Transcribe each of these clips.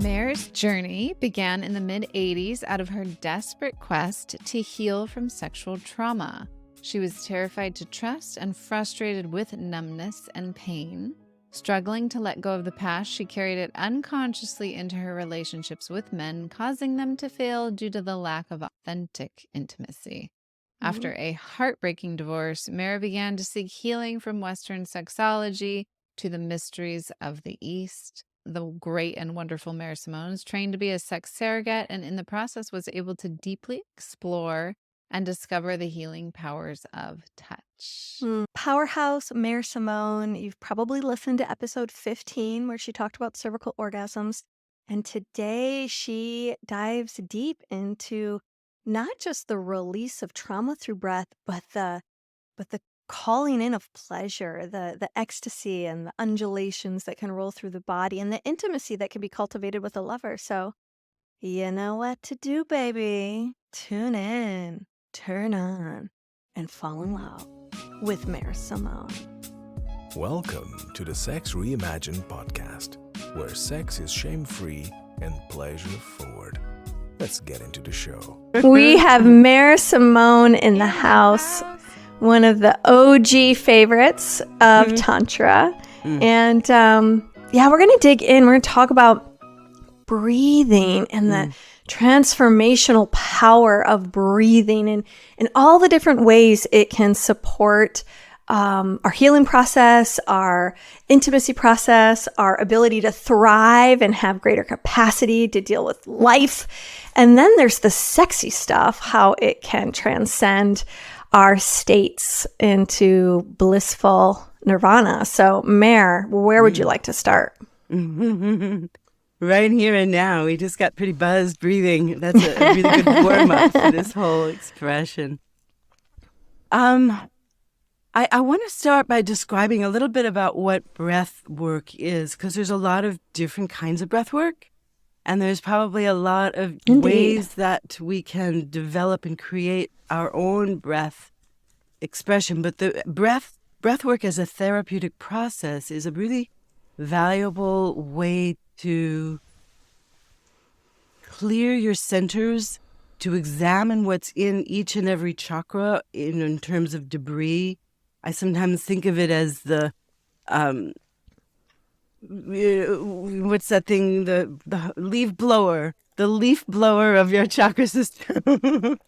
Mare's journey began in the mid-'80s out of her desperate quest to heal from sexual trauma. She was terrified to trust and frustrated with numbness and pain. Struggling to let go of the past, she carried it unconsciously into her relationships with men, causing them to fail due to the lack of authentic intimacy. After a heartbreaking divorce, Mare began to seek healing from Western sexology to the mysteries of the East. The great and wonderful Mare Simone was trained to be a sex surrogate, and in the process was able to deeply explore and discover the healing powers of touch. Powerhouse Mare Simone. You've probably listened to episode 15 where she talked about cervical orgasms. And today she dives deep into not just the release of trauma through breath, but the calling in of pleasure, the ecstasy and the undulations that can roll through the body, and the intimacy that can be cultivated with a lover. So you know what to do, baby. Tune in, turn on, and fall in love with Mare Simone. Welcome to the Sex Reimagined podcast, where sex is shame-free and pleasure-forward. Let's get into the show. We have Mare Simone in the house, one of the OG favorites of Tantra. And we're going to dig in. We're going to talk about breathing and the transformational power of breathing and all the different ways it can support our healing process, our intimacy process, our ability to thrive and have greater capacity to deal with life. And then there's the sexy stuff, how it can transcend our states into blissful nirvana. So, Mare, where would you like to start? Right here and now. We just got pretty buzzed breathing. That's a really good warm-up for this whole expression. I want to start by describing a little bit about what breath work is, because there's a lot of different kinds of breath work, and there's probably a lot of ways that we can develop and create our own breath expression. But the breath work as a therapeutic process is a really valuable way to clear your centers, to examine what's in each and every chakra in terms of debris. I sometimes think of it as the what's that thing? The leaf blower of your chakra system.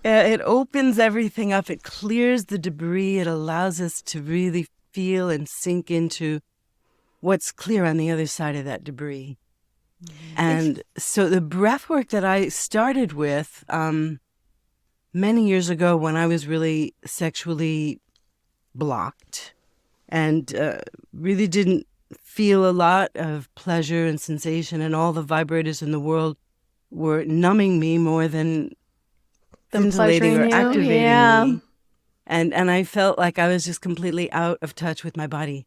It opens everything up. It clears the debris. It allows us to really feel and sink into what's clear on the other side of that debris. And so the breath work that I started with many years ago when I was really sexually blocked and really didn't feel a lot of pleasure and sensation, and all the vibrators in the world were numbing me more than scintillating or activating me. And I felt like I was just completely out of touch with my body.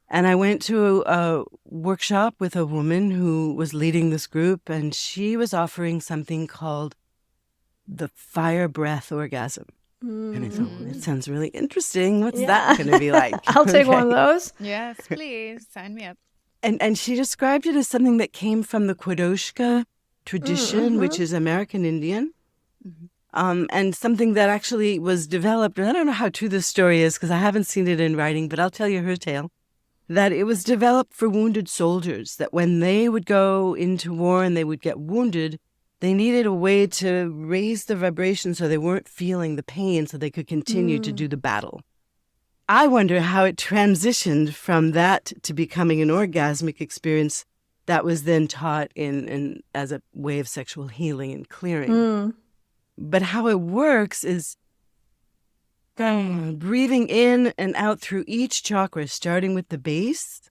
And I went to a workshop with a woman who was leading this group, and she was offering something called the fire breath orgasm. And I thought, well, it sounds really interesting. What's that going to be like? I'll take one of those. Yes, please. Sign me up. And she described it as something that came from the Kwadoshka tradition, which is American Indian. And something that actually was developed, and I don't know how true this story is because I haven't seen it in writing, but I'll tell you her tale. That it was developed for wounded soldiers, that when they would go into war and they would get wounded, they needed a way to raise the vibration so they weren't feeling the pain so they could continue to do the battle. I wonder how it transitioned from that to becoming an orgasmic experience that was then taught in as a way of sexual healing and clearing. But how it works is breathing in and out through each chakra, starting with the base.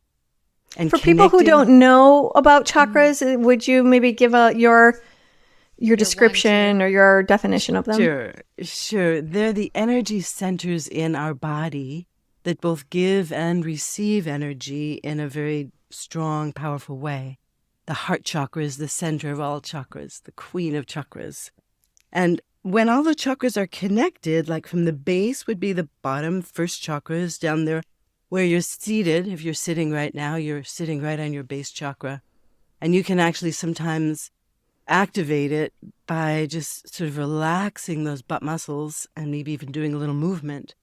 And for people who don't know about chakras, would you maybe give your description or your definition of them? Sure. They're the energy centers in our body that both give and receive energy in a very strong, powerful way. The heart chakra is the center of all chakras, the queen of chakras. And when all the chakras are connected, like from the base would be the bottom first chakras down there where you're seated. If you're sitting right now, you're sitting right on your base chakra. And you can actually sometimes activate it by just sort of relaxing those butt muscles and maybe even doing a little movement.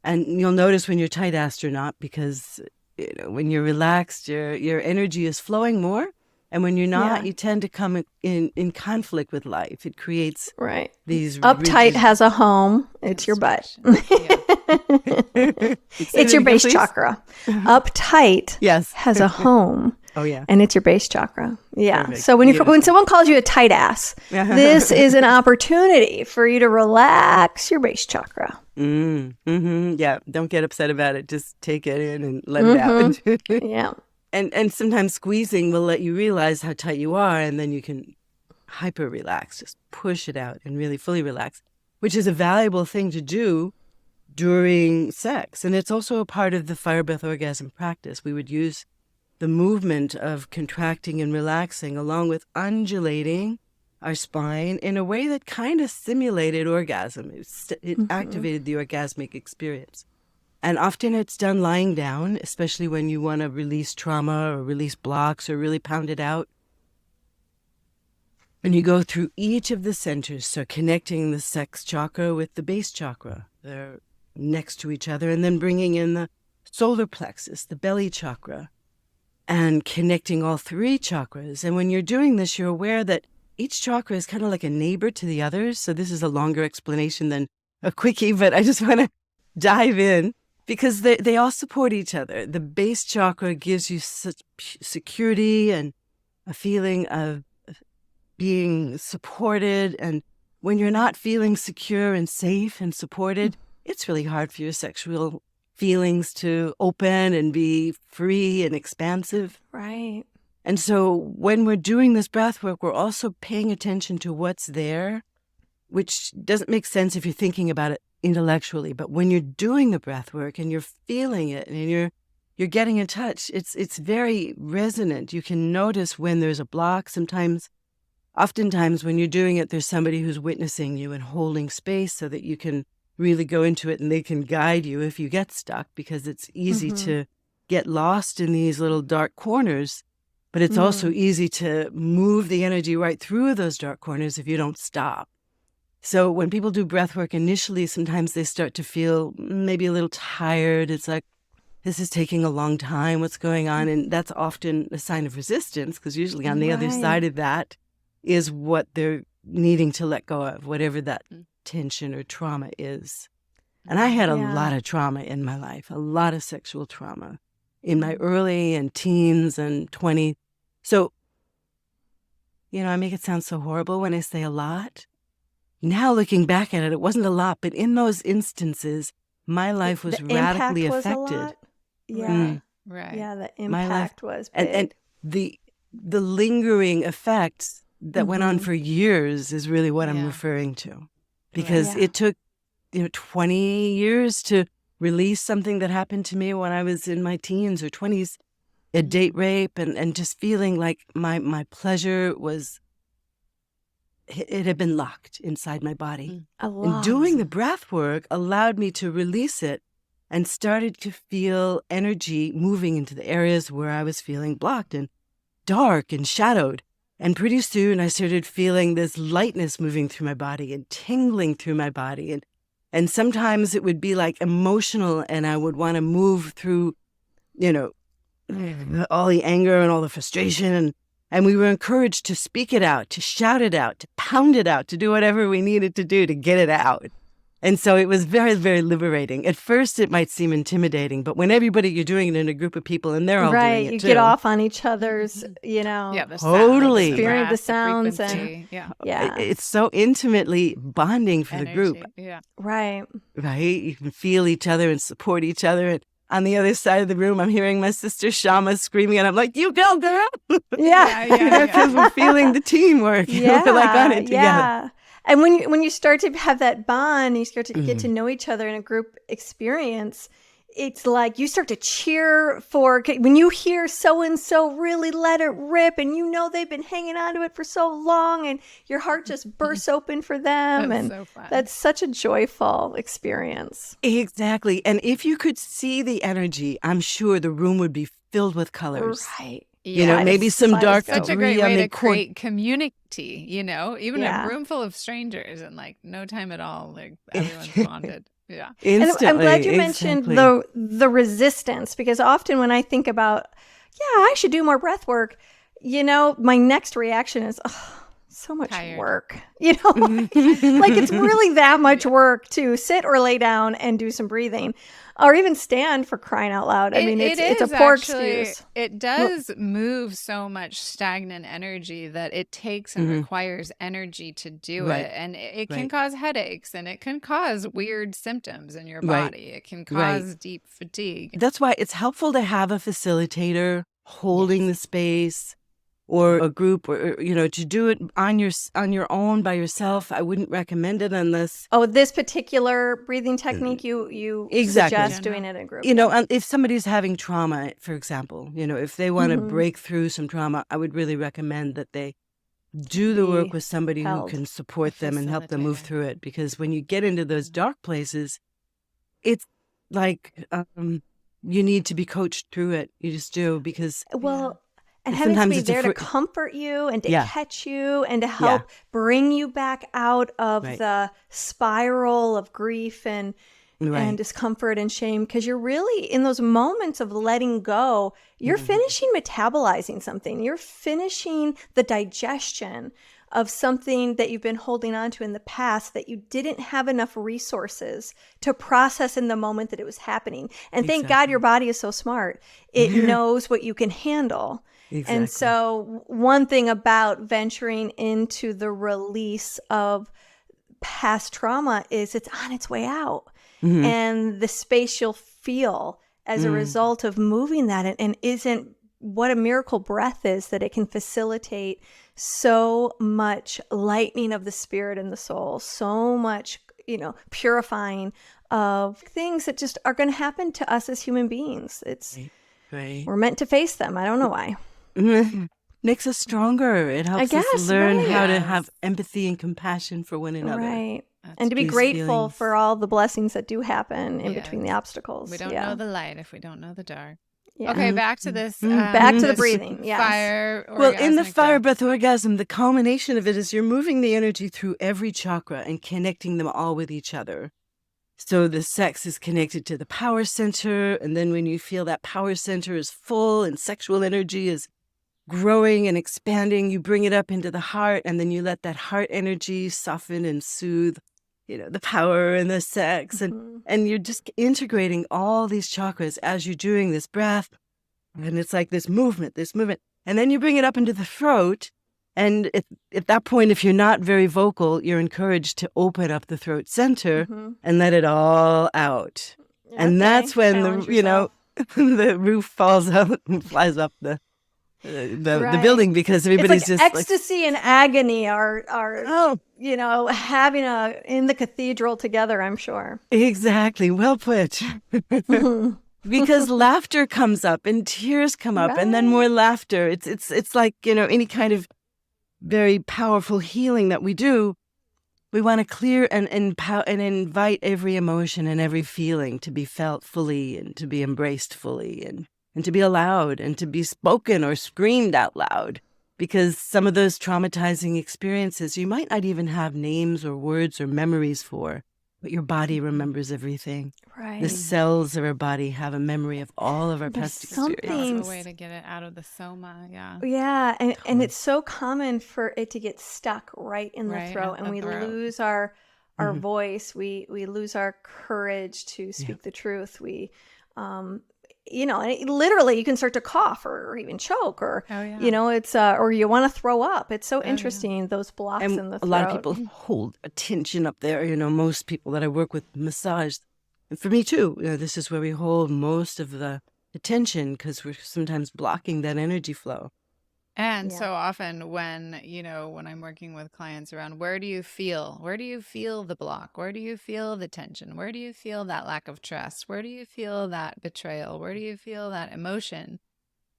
And you'll notice when you're tight astronaut, because when you're relaxed, your energy is flowing more. And when you're not, you tend to come in conflict with life. It creates these uptight has a home. It's your butt. It's your base chakra. Uptight has a home. Oh, yeah. And it's your base chakra. Yeah. Perfect. So when someone calls you a tight ass, this is an opportunity for you to relax your base chakra. Yeah. Don't get upset about it. Just take it in and let it out. Yeah. And sometimes squeezing will let you realize how tight you are, and then you can hyper relax, just push it out and really fully relax, which is a valuable thing to do during sex. And it's also a part of the fire breath orgasm practice. We would use the movement of contracting and relaxing along with undulating our spine in a way that kind of simulated orgasm. It activated the orgasmic experience. And often it's done lying down, especially when you want to release trauma or release blocks or really pound it out. And you go through each of the centers, so connecting the sex chakra with the base chakra. They're next to each other, and then bringing in the solar plexus, the belly chakra, and connecting all three chakras. And when you're doing this, you're aware that each chakra is kind of like a neighbor to the others. So this is a longer explanation than a quickie, but I just want to dive in. Because they all support each other. The base chakra gives you such security and a feeling of being supported. And when you're not feeling secure and safe and supported, it's really hard for your sexual feelings to open and be free and expansive. Right. And so when we're doing this breath work, we're also paying attention to what's there, which doesn't make sense if you're thinking about it intellectually, but when you're doing the breath work and you're feeling it and you're getting in touch, it's very resonant. You can notice when there's a block. Oftentimes when you're doing it, there's somebody who's witnessing you and holding space so that you can really go into it and they can guide you if you get stuck, because it's easy to get lost in these little dark corners, but it's also easy to move the energy right through those dark corners if you don't stop. So when people do breath work initially, sometimes they start to feel maybe a little tired. It's like, this is taking a long time. What's going on? And that's often a sign of resistance, because usually on the other side of that is what they're needing to let go of, whatever that tension or trauma is. And I had a lot of trauma in my life, a lot of sexual trauma in my early and teens and 20s. So, I make it sound so horrible when I say a lot. Now, looking back at it, it wasn't a lot, but in those instances, my life was radically affected. Yeah. Right. Yeah, the impact was big. And the lingering effects that went on for years is really what I'm referring to. Because it took 20 years to release something that happened to me when I was in my teens or 20s, a date rape, and just feeling like my pleasure was... it had been locked inside my body. And doing the breath work allowed me to release it and started to feel energy moving into the areas where I was feeling blocked and dark and shadowed. And pretty soon I started feeling this lightness moving through my body and tingling through my body. And sometimes it would be like emotional, and I would want to move through, all the anger and all the frustration. And we were encouraged to speak it out, to shout it out, to pound it out, to do whatever we needed to do to get it out. And so it was very, very liberating. At first, it might seem intimidating, but when you're doing it in a group of people and they're all doing it too. Right, you get off on each other's, the totally. Experience the sounds frequency. It's so intimately bonding for the group. Yeah. Right. Right? You can feel each other and support each other. And on the other side of the room, I'm hearing my sister Shama screaming, and I'm like, "You go, girl!" Because we're feeling the teamwork. Yeah, we're like on it together. Yeah. And when you start to have that bond, you start to get to know each other in a group experience, it's like you start to cheer for, when you hear so-and-so really let it rip, and they've been hanging on to it for so long, and your heart just bursts open for them. That's and so fun. That's such a joyful experience. Exactly. And if you could see the energy, I'm sure the room would be filled with colors. Right. Maybe some dark Such a debris great way on to the corner. create community, even Yeah. a room full of strangers and like no time at all, like everyone's bonded. Yeah. And Instantly. I'm glad you mentioned exactly. the resistance, because often when I think about, I should do more breath work, my next reaction is, oh, so much Tired. work. Like it's really that much work to sit or lay down and do some breathing, or even stand, for crying out loud. I mean, it's a poor excuse. It does move so much stagnant energy that it takes and requires energy to do Right. it. And it can Right. cause headaches, and it can cause weird symptoms in your Right. body. It can Right. cause deep fatigue. That's why it's helpful to have a facilitator holding the space, or a group, or to do it on your own by yourself. I wouldn't recommend it unless Oh, this particular breathing technique, you Exactly. suggest doing it in a group. if somebody's having trauma, for example, if they want to break through some trauma, I would really recommend that they do the work with somebody held. who can support them and help them move Facilitator. through it. Because when you get into those dark places, it's like you need to be coached through it. You just do, because Well, and And having sometimes somebody it's a there to fr- comfort you and to Yeah. catch you and to help bring you back out of Right. the spiral of grief and Right. discomfort and shame, because you're really in those moments of letting go, you're finishing metabolizing something. You're finishing the digestion of something that you've been holding on to in the past that you didn't have enough resources to process in the moment that it was happening. And thank God your body is so smart. It knows what you can handle. Exactly. And so one thing about venturing into the release of past trauma is it's on its way out. And the space you'll feel as a result of moving that, and isn't what a miracle breath is, that it can facilitate so much lightening of the spirit and the soul, so much, purifying of things that just are going to happen to us as human beings. Right. We're meant to face them. I don't know why. Makes us stronger. It helps guess, us learn right. how to Yes. have empathy and compassion for one another. Right. That's And to be These grateful feelings. for all the blessings that do happen in Yes. between the obstacles. We don't know the light if we don't know the dark. Yeah. Okay, back to this. Back to the this breathing, yes. Fire. Well, in the orgasmic fire breath. breath orgasm, the culmination of it is you're moving the energy through every chakra and connecting them all with each other. So the sex is connected to the power center. And then when you feel that power center is full and sexual energy is growing and expanding, you bring it up into the heart, and then you let that heart energy soften and soothe, the power and the sex. And you're just integrating all these chakras as you're doing this breath. And it's like this movement. And then you bring it up into the throat. And at that point, if you're not very vocal, you're encouraged to open up the throat center and let it all out. And that's when Challenge yourself. the roof falls out and flies up the Right. building, because everybody's it's like just ecstasy and agony are oh, having in the cathedral together, I'm sure. exactly. Well put. Because laughter comes up and tears come up, and then more laughter. It's like, any kind of very powerful healing that we do. We want to clear and invite every emotion and every feeling to be felt fully and to be embraced fully and to be allowed and to be spoken or screamed out loud. Because some of those traumatizing experiences you might not even have names or words or memories for, but your body remembers everything. Right. The cells of our body have a memory of all of our past something- experiences. That's a way to get it out of the soma. Yeah. Yeah, and it's so common for it to get stuck right in the Right throat, at and the we throat. lose our voice. We lose our courage to speak the truth. We, and literally you can start to cough or even choke, or Oh, yeah. it's or you want to throw up. It's so interesting, those blocks And in the a throat. lot of people hold a tension up there. Most people that I work with massage. And for me too, this is where we hold most of the tension, because we're sometimes blocking that energy flow. And so often when I'm working with clients around, where do you feel the block? Where do you feel the tension? Where do you feel that lack of trust? Where do you feel that betrayal? Where do you feel that emotion?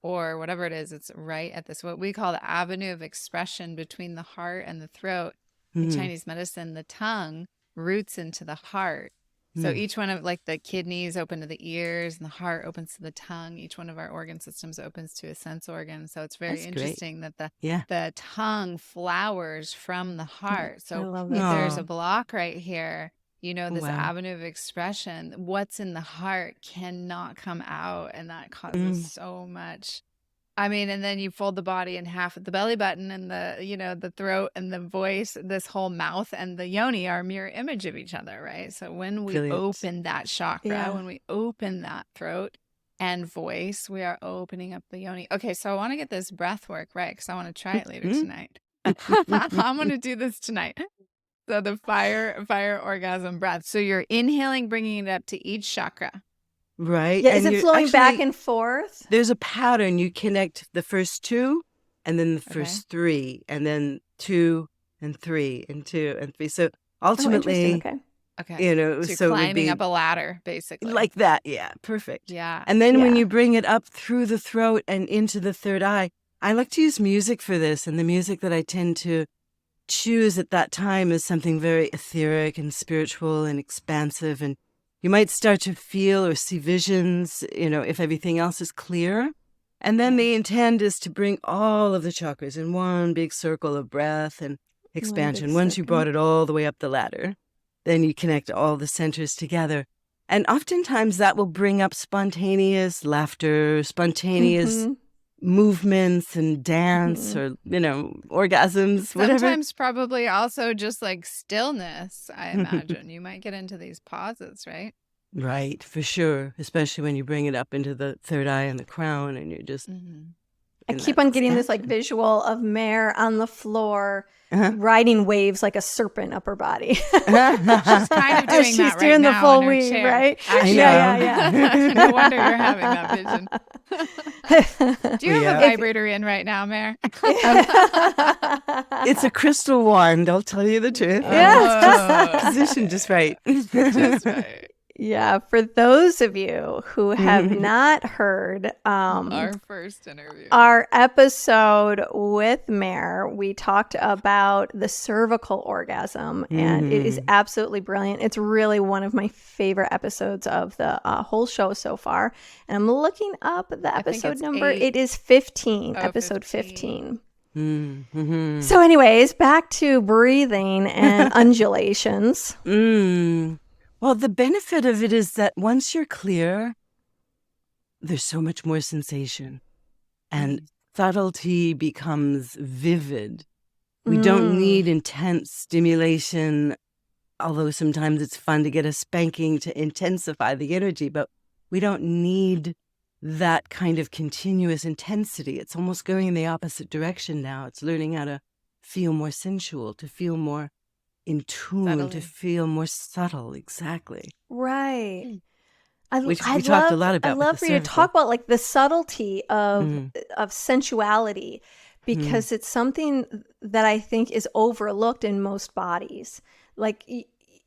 Or whatever it is, it's right at this, what we call the avenue of expression between the heart and the throat. In Chinese medicine, the tongue roots into the heart. So each one of like the kidneys open to the ears and the heart opens to the tongue. Each one of our organ systems opens to a sense organ. So it's very That's great. interesting that Yeah. the tongue flowers from the heart. I So love if that. there's a block right here, this Wow. avenue of expression, what's in the heart cannot come out. And that causes so much. I mean, and then you fold the body in half at the belly button and the throat and the voice, this whole mouth and the yoni are a mirror image of each other, right? So when we Brilliant. open that chakra, Yeah. when we open that throat and voice, we are opening up the yoni. Okay, so I want to get this breath work right because I want to try it later tonight. I'm going to do this tonight. So the fire orgasm breath. So you're inhaling, bringing it up to each chakra. Right. Yeah, And is it you're flowing back actually- and forth? There's a pattern. You connect the first two and then the Okay. first three and then 2 and 3 and 2 and 3. So Oh, ultimately, interesting. Okay. Okay. you know, So you're so it would climbing be up a ladder, basically. like that. Yeah. Perfect. Yeah. And then when Yeah. you bring it up through the throat and into the third eye, I like to use music for this. And the music that I tend to choose at that time is something very etheric and spiritual and expansive. And you might start to feel or see visions, if everything else is clear. And then the intent is to bring all of the chakras in one big circle of breath and expansion. big Once you circle. brought it all the way up the ladder, then you connect all the centers together. And oftentimes that will bring up spontaneous laughter, spontaneous Mhm. movements and dance or, orgasms, whatever. Sometimes probably also just like stillness, I imagine. You might get into these pauses, right? Right, for sure. Especially when you bring it up into the third eye and the crown and you're just I in keep that on getting this like expansion. visual of Mare on the floor Uh-huh. riding waves like a serpent up her body. She's kind of doing She's that right doing the now full in her weave, chair. right? Actually, Yeah. No wonder you're having that vision. Do you have Yeah. a vibrator in right now, Mare? It's a crystal wand, I'll tell you the truth. Oh, Positioned just right. just right. Yeah, for those of you who have not heard Our first interview. our episode with Mare, we talked about the cervical orgasm, and it is absolutely brilliant. It's really one of my favorite episodes of the whole show so far. And I'm looking up the think episode it's number. 8. It is 15, Oh, episode 15. 15. So anyways, back to breathing and undulations. Well, the benefit of it is that once you're clear, there's so much more sensation and subtlety becomes vivid. We don't need intense stimulation, although sometimes it's fun to get a spanking to intensify the energy, but we don't need that kind of continuous intensity. It's almost going in the opposite direction now. It's learning how to feel more sensual, to feel more in tune, Subtly. to feel more subtle. Exactly. Right. Which we talked a lot about I with love the for you to cervical. talk about like the subtlety of sensuality, because it's something that I think is overlooked in most bodies. Like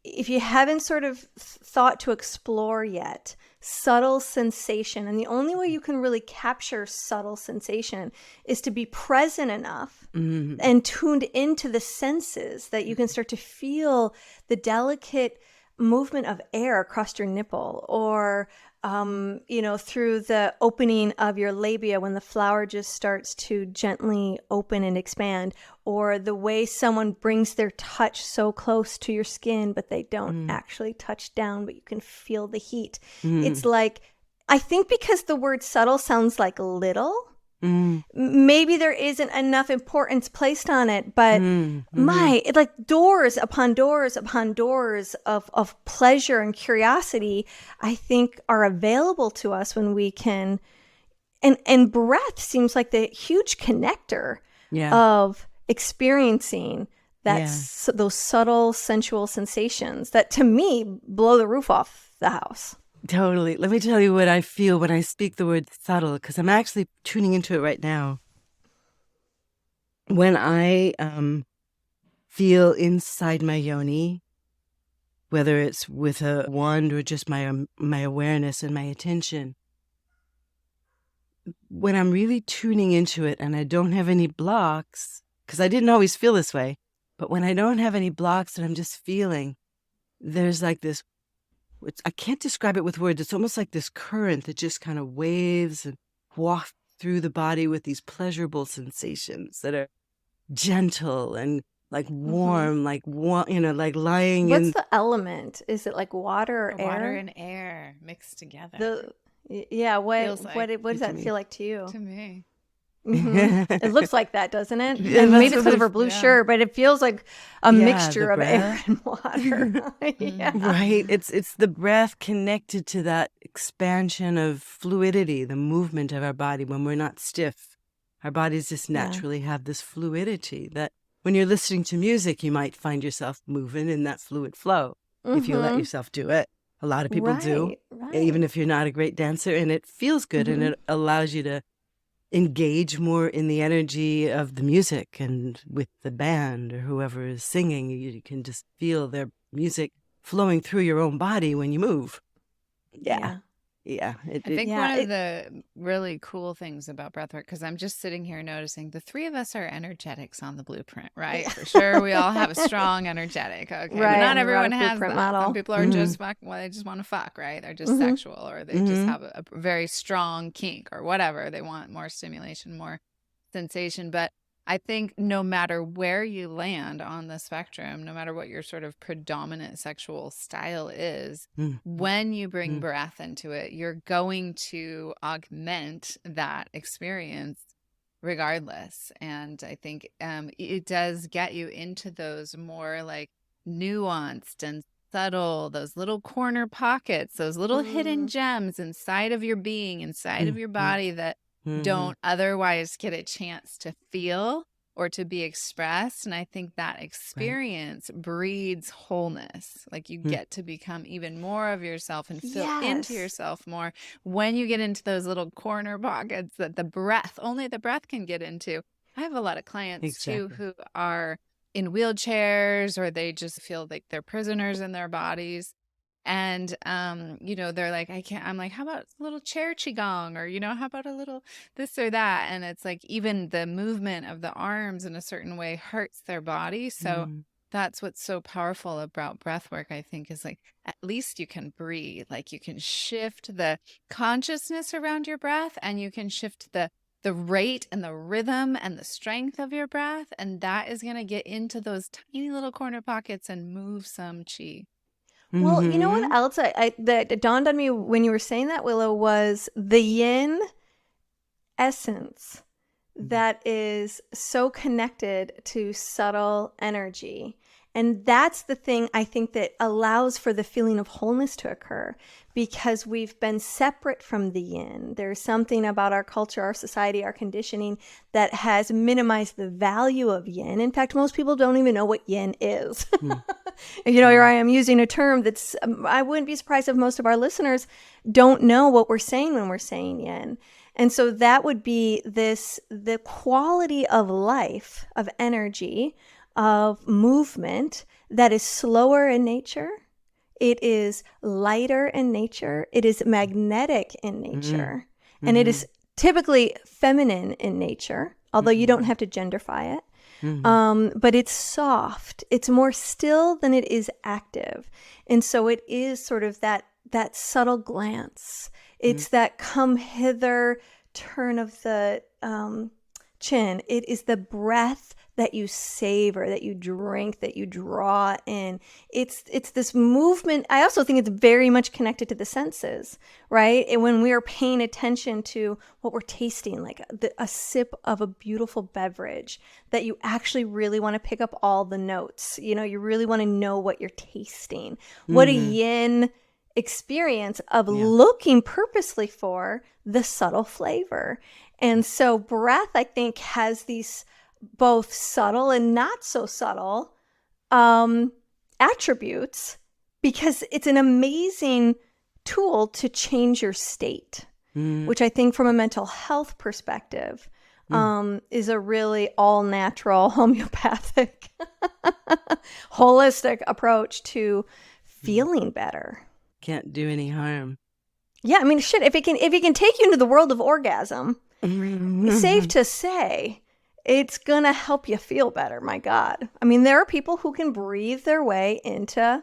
if you haven't sort of thought to explore yet, subtle sensation, and the only way you can really capture subtle sensation is to be present enough and tuned into the senses that you can start to feel the delicate movement of air across your nipple, or through the opening of your labia when the flower just starts to gently open and expand, or the way someone brings their touch so close to your skin but they don't actually touch down, but you can feel the heat. It's like, I think because the word subtle sounds like little, maybe there isn't enough importance placed on it, but it's like doors upon doors upon doors of pleasure and curiosity, I think, are available to us when we can. And breath seems like the huge connector of experiencing those subtle sensual sensations that, to me, blow the roof off the house. Totally. Let me tell you what I feel when I speak the word subtle, because I'm actually tuning into it right now. When I feel inside my yoni, whether it's with a wand or just my awareness and my attention, when I'm really tuning into it and I don't have any blocks, because I didn't always feel this way, but when I don't have any blocks and I'm just feeling, there's like this I can't describe it with words. It's almost like this current that just kind of waves and wafts through the body with these pleasurable sensations that are gentle and like warm, like like lying What's in. the element? Is it like water or air? Water and air mixed together. Yeah. Feels What like does that feel like to you? to me. It looks like that, doesn't it? Yeah, And maybe that's it's because of her what blue shirt, but it feels like a mixture the of air breath. and water. Yeah. Right. It's the breath connected to that expansion of fluidity, the movement of our body when we're not stiff. Our bodies just naturally have this fluidity that when you're listening to music, you might find yourself moving in that fluid flow if you let yourself do it. A lot of people do, even if you're not a great dancer, and it feels good and it allows you to engage more in the energy of the music and with the band or whoever is singing. You can just feel their music flowing through your own body when you move. Yeah. I think one of the really cool things about breathwork, because I'm just sitting here noticing the three of us are energetics on the blueprint, right? For sure, we all have a strong energetic. Okay, but not everyone has that. Model. Some people are just they just want to fuck, right? They're just sexual, or they just have a very strong kink or whatever. They want more stimulation, more sensation. But I think no matter where you land on the spectrum, no matter what your sort of predominant sexual style is, when you bring breath into it, you're going to augment that experience regardless. And I think it does get you into those more like nuanced and subtle, those little corner pockets, those little hidden gems inside of your being, inside of your body that don't otherwise get a chance to feel or to be expressed. And I think that experience breeds wholeness. Like you get to become even more of yourself and feel into yourself more when you get into those little corner pockets that only the breath can get into. I have a lot of clients too who are in wheelchairs, or they just feel like they're prisoners in their bodies. And, they're like, I'm like, how about a little chair qigong, or, how about a little this or that? And it's like, even the movement of the arms in a certain way hurts their body. So that's what's so powerful about breath work, I think, is like, at least you can breathe, like you can shift the consciousness around your breath, and you can shift the rate and the rhythm and the strength of your breath. And that is going to get into those tiny little corner pockets and move some chi. Well, you know what else that dawned on me when you were saying that, Willow, was the Yin Essence that is so connected to subtle energy. And that's the thing I think that allows for the feeling of wholeness to occur, because we've been separate from the yin. There's something about our culture, our society, our conditioning that has minimized the value of yin. In fact, most people don't even know what yin is. Here I am using a term that's, I wouldn't be surprised if most of our listeners don't know what we're saying when we're saying yin. And so that would be the quality of life, of energy, of movement that is slower in nature. It is lighter in nature. It is magnetic in nature. And it is typically feminine in nature, although you don't have to genderfy it. But it's soft. It's more still than it is active. And so it is sort of that subtle glance. It's that come hither turn of the chin. It is the breath that you savor, that you drink, that you draw in. It's this movement. I also think it's very much connected to the senses, right? And when we are paying attention to what we're tasting, like a sip of a beautiful beverage, that you actually really want to pick up all the notes. You really want to know what you're tasting. What a yin experience of looking purposely for the subtle flavor. And so breath, I think, has these both subtle and not so subtle attributes, because it's an amazing tool to change your state, which I think from a mental health perspective is a really all-natural, homeopathic, holistic approach to feeling better. Can't do any harm. Yeah, I mean, shit, if it can take you into the world of orgasm, safe to say, it's going to help you feel better, my God. I mean, there are people who can breathe their way into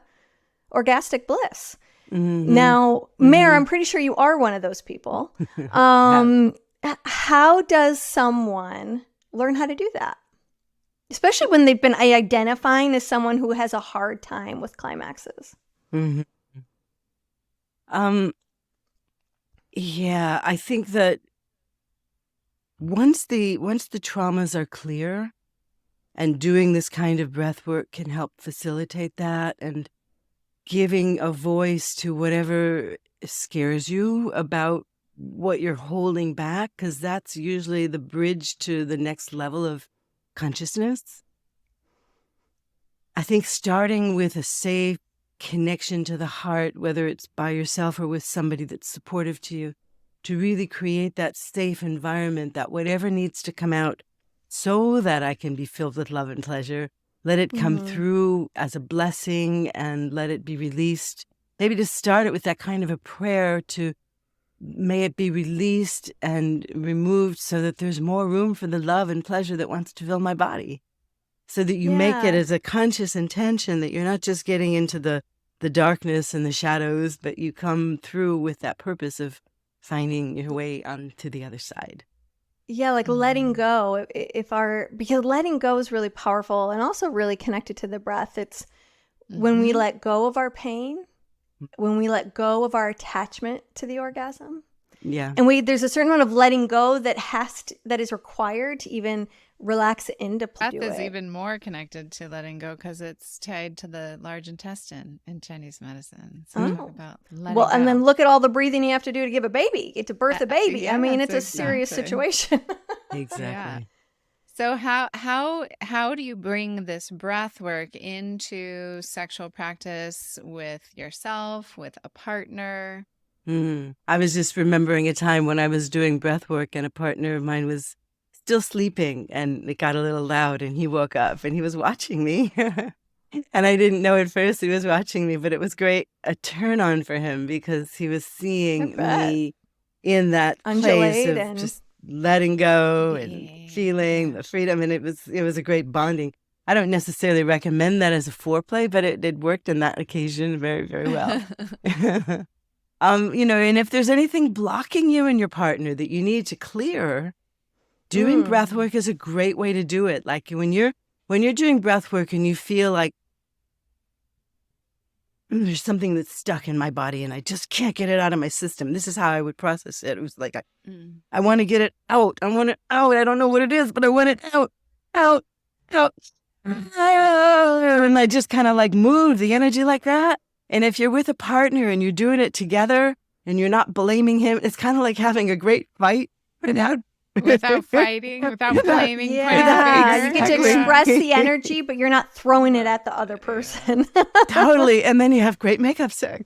orgastic bliss. Now, Mare, I'm pretty sure you are one of those people. How does someone learn how to do that? Especially when they've been identifying as someone who has a hard time with climaxes. Yeah, I think that once the traumas are clear, and doing this kind of breath work can help facilitate that, and giving a voice to whatever scares you about what you're holding back, because that's usually the bridge to the next level of consciousness. I think starting with a safe connection to the heart, whether it's by yourself or with somebody that's supportive to you, to really create that safe environment, that whatever needs to come out so that I can be filled with love and pleasure, let it come through as a blessing and let it be released. Maybe to start it with that kind of a prayer to may it be released and removed so that there's more room for the love and pleasure that wants to fill my body. So that you make it as a conscious intention, that you're not just getting into the darkness and the shadows, but you come through with that purpose of finding your way onto the other side. Yeah, like letting go. Because letting go is really powerful and also really connected to the breath. It's when we let go of our pain, when we let go of our attachment to the orgasm. Yeah. And there's a certain amount of letting go that is required to even relax into Breath is even more connected to letting go because it's tied to the large intestine in Chinese medicine. So we talk about letting go. And then look at all the breathing you have to do to give a baby, to birth a baby. Yeah, I mean, it's a serious situation. Exactly. Yeah. So how do you bring this breath work into sexual practice with yourself, with a partner? I was just remembering a time when I was doing breath work and a partner of mine was still sleeping and it got a little loud and he woke up and he was watching me. And I didn't know at first he was watching me, but it was great, a turn on for him because he was seeing me in that place of just letting go and feeling the freedom. And it was a great bonding. I don't necessarily recommend that as a foreplay, but it worked on that occasion very, very well. And if there's anything blocking you and your partner that you need to clear, doing breath work is a great way to do it. Like when you're doing breath work and you feel like there's something that's stuck in my body and I just can't get it out of my system. This is how I would process it. It was like, I want to get it out. I want it out. I don't know what it is, but I want it out. And I just kind of like move the energy like that. And if you're with a partner and you're doing it together and you're not blaming him, it's kind of like having a great fight without fighting, without blaming. Yeah, you get to express the energy, but you're not throwing it at the other person. Totally. And then you have great makeup sex.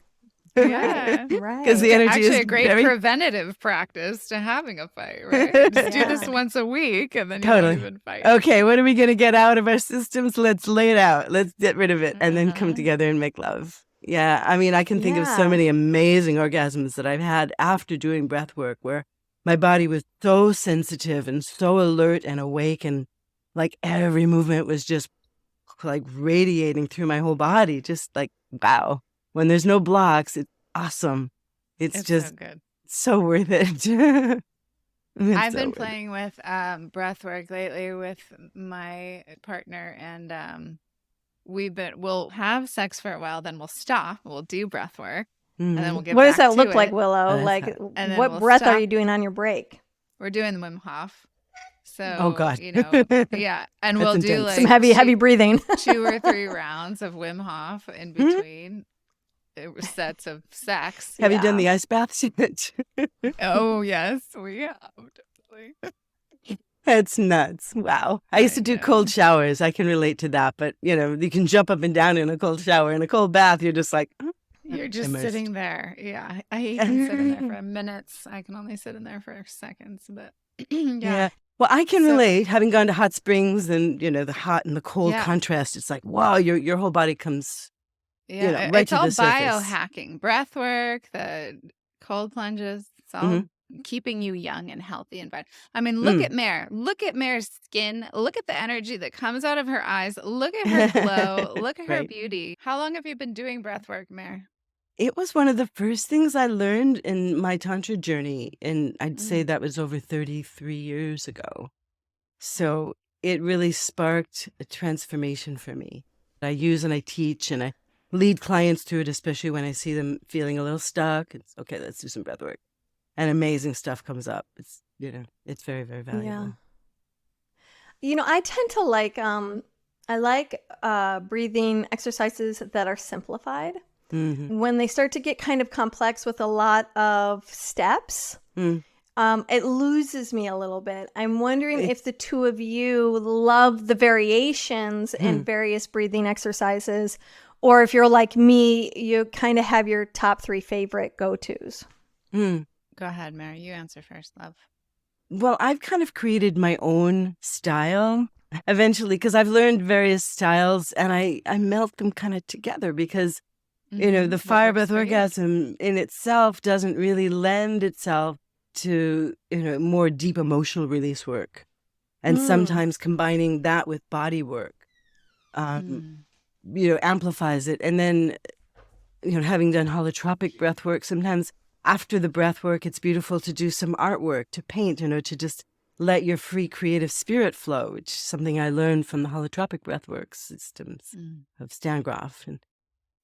Yeah, right. Because the energy actually is a great preventative practice to having a fight, right? Just do this once a week and then you don't even fight. Okay, what are we going to get out of our systems? Let's lay it out. Let's get rid of it and then come together and make love. Yeah, I mean, I can think of so many amazing orgasms that I've had after doing breath work where my body was so sensitive and so alert and awake and like every movement was just like radiating through my whole body. Just like, wow. When there's no blocks, it's awesome. It's just so good. So worth it. I've been playing with breath work lately with my partner and we'll have sex for a while, then we'll stop, we'll do breath work, and then we'll get What back does that to look it. like, Willow? And then what we'll breath stop. are you doing on your break? We're doing the Wim Hof. So, oh God. Yeah. And we'll do like some heavy breathing. 2 or 3 rounds of Wim Hof in between sets of sex. Have you done the ice baths yet? Oh, yes, we have. Definitely. That's nuts. Wow. I used to do cold showers. I can relate to that. But, you can jump up and down in a cold shower. In a cold bath, you're just like... You're just sitting there. Yeah. I can sit in there for minutes. I can only sit in there for seconds. But yeah. Well, I can relate. Having gone to hot springs and, the hot and the cold contrast, it's like, wow, your whole body comes, right it's to all the surface. Biohacking. Breath work, the cold plunges. It's all keeping you young and healthy and vital. I mean, look at Mare. Look at Mare's skin. Look at the energy that comes out of her eyes. Look at her glow. Look at her beauty. How long have you been doing breath work, Mare? It was one of the first things I learned in my Tantra journey. And I'd say that was over 33 years ago. So it really sparked a transformation for me. I use and I teach and I lead clients to it, especially when I see them feeling a little stuck. It's okay, let's do some breath work. And amazing stuff comes up. It's, it's very, very valuable. Yeah. I tend to like, I like breathing exercises that are simplified. Mm-hmm. When they start to get kind of complex with a lot of steps, it loses me a little bit. I'm wondering if the two of you love the variations in various breathing exercises, or if you're like me, you kind of have your top 3 favorite go-tos. Go ahead, Mary. You answer first, love. Well, I've kind of created my own style eventually because I've learned various styles and I melt them kind of together because the fire breath orgasm in itself doesn't really lend itself to, more deep emotional release work. And sometimes combining that with body work, amplifies it. And then, having done holotropic breath work, sometimes after the breath work, it's beautiful to do some artwork, to paint, to just let your free creative spirit flow, which is something I learned from the holotropic breathwork systems of Stan Grof. And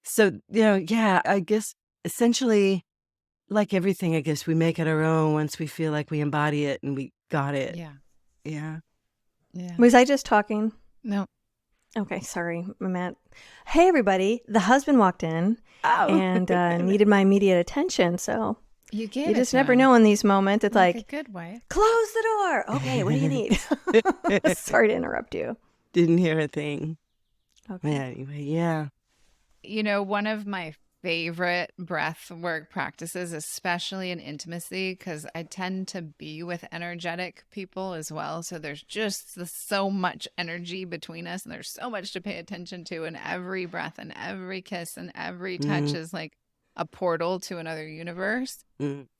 so, I guess essentially, like everything, I guess we make it our own once we feel like we embody it and we got it. Yeah. Was I just talking? No. Okay, sorry, Matt. Hey, everybody. The husband walked in and needed my immediate attention. So you just never know in these moments. It's like a good wife. Close the door. Okay, what do you need? Sorry to interrupt you. Didn't hear a thing. Okay. Anyway, yeah. One of my favorite breath work practices, especially in intimacy, because I tend to be with energetic people as well. So there's just so much energy between us, and there's so much to pay attention to. And every breath and every kiss and every touch is like a portal to another universe.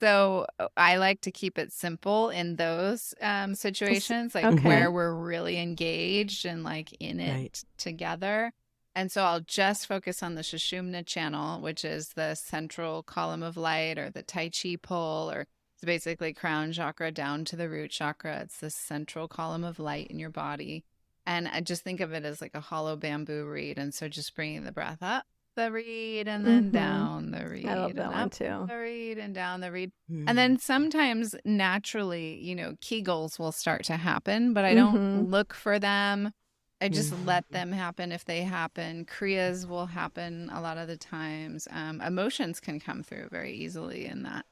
So I like to keep it simple in those situations, like where we're really engaged and like in it together. And so I'll just focus on the Sushumna channel, which is the central column of light, or the Tai Chi pole, or it's basically crown chakra down to the root chakra. It's the central column of light in your body. And I just think of it as like a hollow bamboo reed. And so just bringing the breath up the reed and then down the reed. I love that and one up too. the reed and down the reed. And then sometimes naturally, Kegels will start to happen, but I don't look for them. I just let them happen if they happen. Kriyas will happen a lot of the times. Emotions can come through very easily in that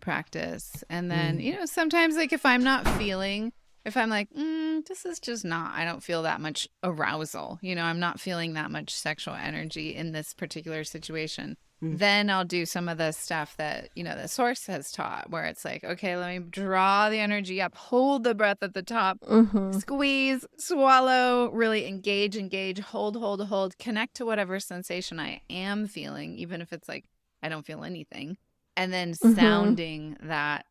practice. And then, sometimes like if I'm not feeling, if I'm like, this is just not, I don't feel that much arousal, I'm not feeling that much sexual energy in this particular situation. Then I'll do some of the stuff that, the source has taught, where it's like, okay, let me draw the energy up, hold the breath at the top, squeeze, swallow, really engage, hold, connect to whatever sensation I am feeling, even if it's like, I don't feel anything. And then sounding that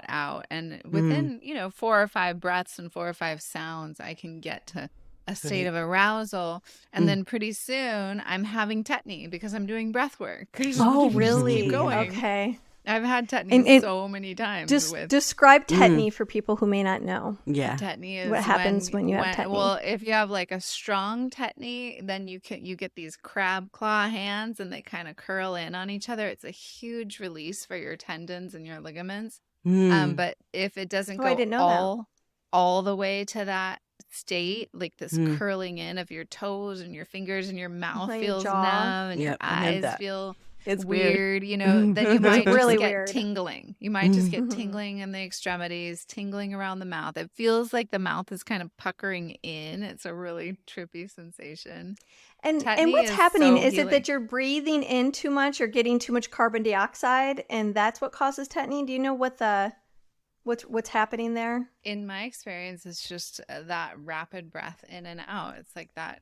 out. And within, 4 or 5 breaths and 4 or 5 sounds, I can get to a state of arousal. And then pretty soon I'm having tetany because I'm doing breath work. Oh, really? Keep going. Okay. I've had tetany so many times. Describe tetany for people who may not know. Yeah. Tetany is what happens when you have tetany. Well, if you have like a strong tetany, then you get these crab claw hands and they kind of curl in on each other. It's a huge release for your tendons and your ligaments. But if it doesn't go all the way to that state, like this curling in of your toes and your fingers and your mouth feels numb and your eyes feel it's weird, then you might really just get weird. tingling. You might just get tingling in the extremities, tingling around the mouth. It feels like the mouth is kind of puckering in. It's a really trippy sensation. And what's happening? Is it that you're breathing in too much or getting too much carbon dioxide, and that's what causes tetany? Do you know what's happening there? In my experience, it's just that rapid breath in and out. It's like that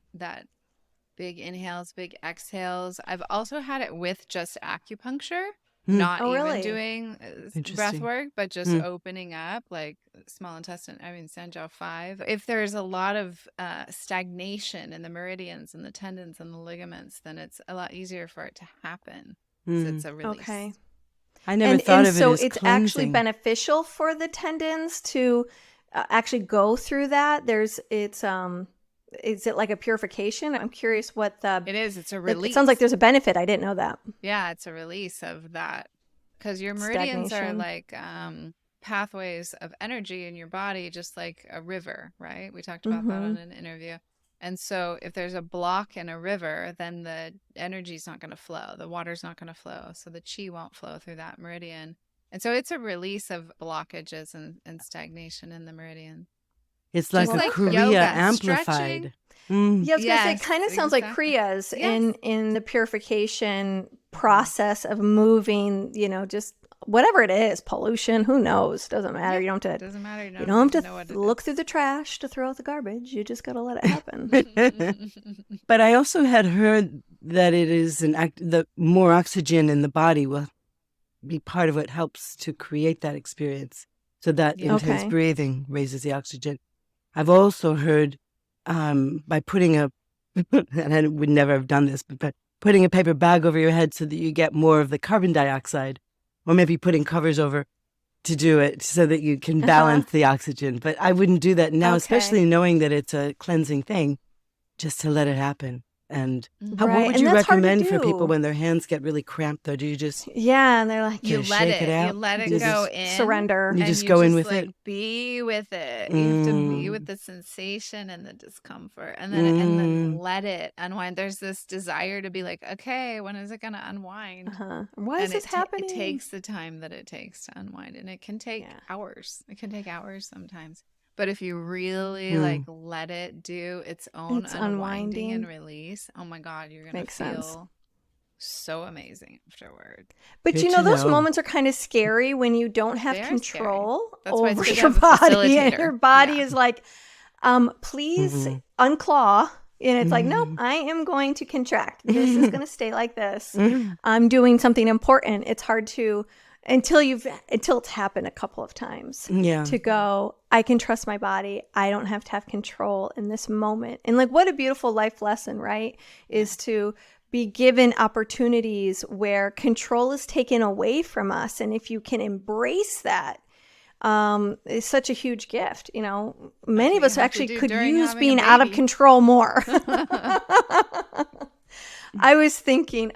big inhales, big exhales. I've also had it with just acupuncture, not even doing breath work, but just opening up like small intestine, Sanjiao 5. If there's a lot of stagnation in the meridians and the tendons and the ligaments, then it's a lot easier for it to happen. So it's a release. Okay. I never thought of it so as it's cleansing. actually beneficial for the tendons to actually go through that. Is it like a purification? I'm curious what It is. It's a release. It sounds like there's a benefit. I didn't know that. Yeah, it's a release of that. Because your meridians are Stagnation. like pathways of energy in your body, just like a river, right? We talked about that on an interview. And so if there's a block in a river, then the energy's not going to flow. The water's not going to flow. So the chi won't flow through that meridian. And so it's a release of blockages and stagnation in the meridian. It's like Just a like Kriya yoga, amplified. Yeah, I was gonna say, Yes, it kind of sounds like exactly. Kriyas Yes. in the purification process of moving, just whatever it is, pollution, who knows? Doesn't matter. You don't have It to, doesn't matter. you don't have know what to it look through the trash to throw out the garbage. You just got to let it happen. is. But I also had heard that it is the more oxygen in the body will be part of what helps to create that experience. So that intense Okay. breathing raises the oxygen. I've also heard by putting and I would never have done this, but putting a paper bag over your head so that you get more of the carbon dioxide, or maybe putting covers over to do it so that you can balance the oxygen. But I wouldn't do that now, Okay. especially knowing that it's a cleansing thing, just to let it happen. And what Right, would and you that's hard to recommend for people do. when their hands get really cramped? Or do you just Yeah, and they're like, You Just let shake it it. You out. let it Just go in. surrender. You and just go in with like, it. Be with it. You have to be with the sensation and the discomfort, and then let it unwind. There's this desire to be like, okay, when is it going to unwind? Why is And this happening? It takes the time that it takes to unwind, and it can take hours. It can take hours sometimes. But if you really like let it do its own It's unwinding and unwinding. release, oh my God, you're going Makes to feel sense. so amazing afterward. But Good you know, to those know. moments are kind of scary when you don't have They are control scary. That's why it's over good to your have a body, and facilitator. your body Yeah. is like, please unclaw. And it's like, nope, I am going to contract. This is going to stay like this. I'm doing something important. It's hard to until it's happened a couple of times Yeah. to go, I can trust my body. I don't have to have control in this moment. And like, what a beautiful life lesson, right? Is to be given opportunities where control is taken away from us. And if you can embrace that, it's such a huge gift. Many of us actually could use being out of control more. I was thinking,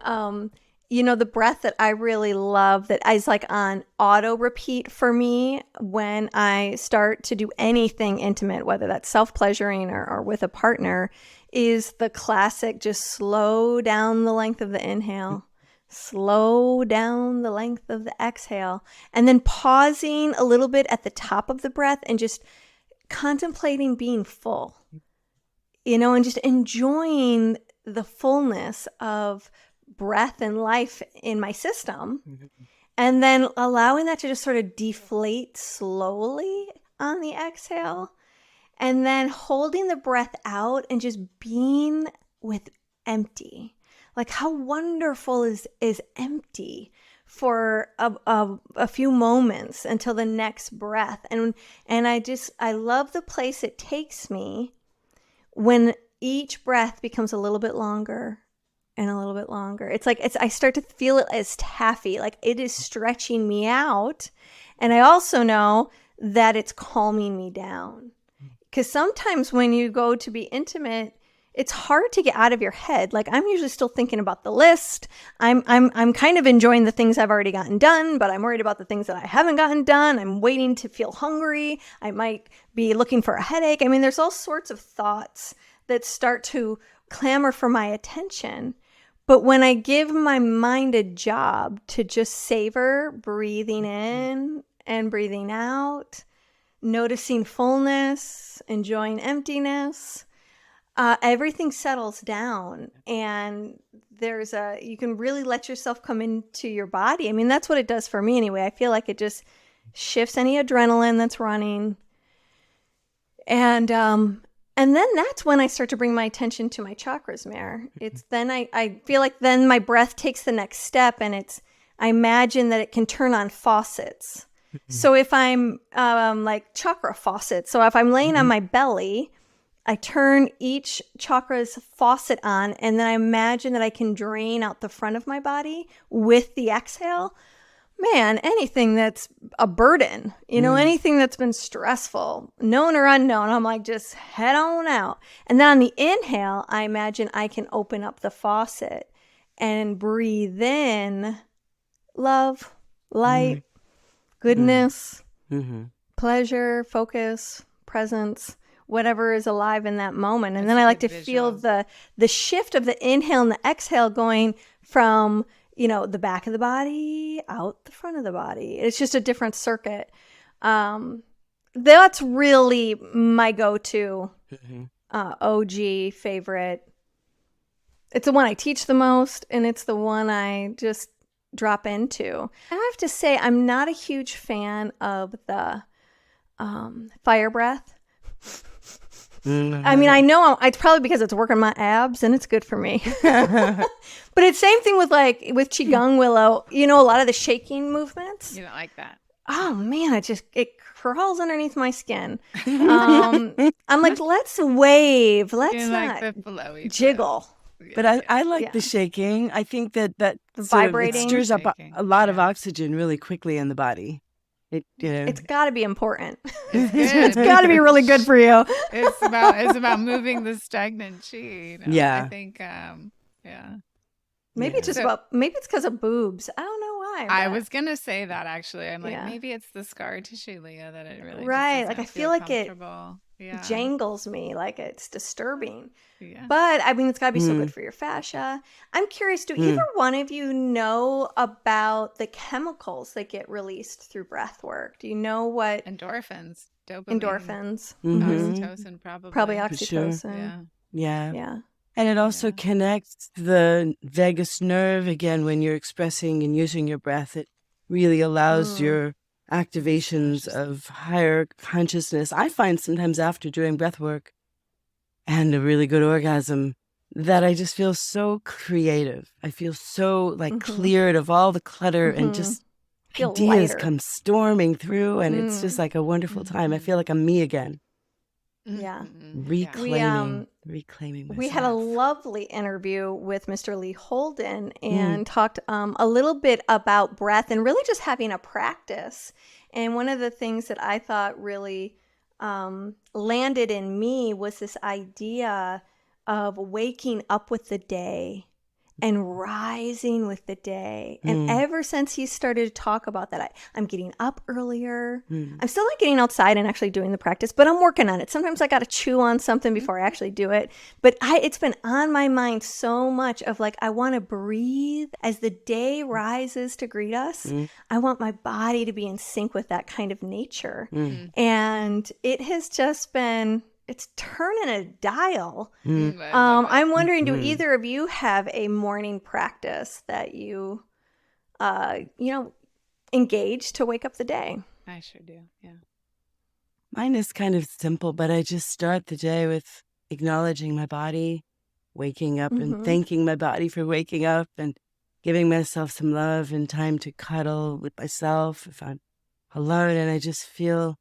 the breath that I really love that is like on auto repeat for me when I start to do anything intimate, whether that's self-pleasuring or with a partner, is the classic, just slow down the length of the inhale, slow down the length of the exhale, and then pausing a little bit at the top of the breath and just contemplating being full, and just enjoying the fullness of breath and life in my system, and then allowing that to just sort of deflate slowly on the exhale, and then holding the breath out and just being with empty. Like, how wonderful is empty for a few moments until the next breath. And I love the place it takes me when each breath becomes a little bit longer and a little bit longer. It's like I start to feel it as taffy, like it is stretching me out. And I also know that it's calming me down. Because sometimes when you go to be intimate, it's hard to get out of your head. Like, I'm usually still thinking about the list. I'm kind of enjoying the things I've already gotten done, but I'm worried about the things that I haven't gotten done. I'm waiting to feel hungry. I might be looking for a headache. I mean, there's all sorts of thoughts that start to clamor for my attention. But when I give my mind a job to just savor breathing in and breathing out, noticing fullness, enjoying emptiness, everything settles down, and you can really let yourself come into your body. I mean, that's what it does for me anyway. I feel like it just shifts any adrenaline that's running. And then that's when I start to bring my attention to my chakras, Mare. It's then I feel like then my breath takes the next step, and I imagine that it can turn on faucets. So if I'm like chakra faucets, so if I'm laying on my belly, I turn each chakra's faucet on, and then I imagine that I can drain out the front of my body with the exhale. Man, anything that's a burden, anything that's been stressful, known or unknown, I'm like, just head on out. And then on the inhale, I imagine I can open up the faucet and breathe in love, light, goodness, pleasure, focus, presence, whatever is alive in that moment. And then I like to feel the shift of the inhale and the exhale going from, the back of the body out the front of the body. It's just a different circuit. That's really my go-to OG favorite. It's the one I teach the most, and it's the one I just drop into. I have to say, I'm not a huge fan of the fire breath. I mean, I know it's probably because it's working my abs and it's good for me. But it's same thing with with Qigong, Willow, a lot of the shaking movements. You don't like that? Oh man, it crawls underneath my skin. I'm like, let's wave. Let's not jiggle. But I like the shaking. I think that vibrating it stirs up a lot of oxygen really quickly in the body. It's got to be important. It's got to be really good for you. It's about moving the stagnant chi. Yeah, I think. Maybe it's because of boobs. I don't know why. I was gonna say that actually. I'm like, maybe it's the scar tissue, Leah, that it really right. Like I feel like it Yeah. jangles me, like it's disturbing. Yeah. But I mean, it's got to be so good for your fascia. I'm curious, do either one of you know about the chemicals that get released through breath work? Do you know what? Endorphins, dopamine. Endorphins. Oxytocin, probably. Oxytocin. Sure. Yeah. Yeah. And it also connects the vagus nerve. Again, when you're expressing and using your breath, it really allows your activations of higher consciousness. I find sometimes after doing breath work and a really good orgasm that I just feel so creative. I feel so cleared of all the clutter and just feel ideas lighter. come storming through, and it's just like a wonderful time. I feel like I'm me again. Yeah. Reclaiming myself. We had a lovely interview with Mr. Lee Holden and talked a little bit about breath and really just having a practice. And one of the things that I thought really landed in me was this idea of waking up with the day and rising with the day. And ever since he started to talk about that, I'm getting up earlier. I'm still not getting outside and actually doing the practice, but I'm working on it. Sometimes I got to chew on something before I actually do it. But it's been on my mind so much of I want to breathe as the day rises to greet us. I want my body to be in sync with that kind of nature. And it has just been... It's turning a dial. I'm wondering, do either of you have a morning practice that you, engage to wake up the day? I sure do, yeah. Mine is kind of simple, but I just start the day with acknowledging my body, waking up and thanking my body for waking up and giving myself some love and time to cuddle with myself if I'm alone. And I just feel...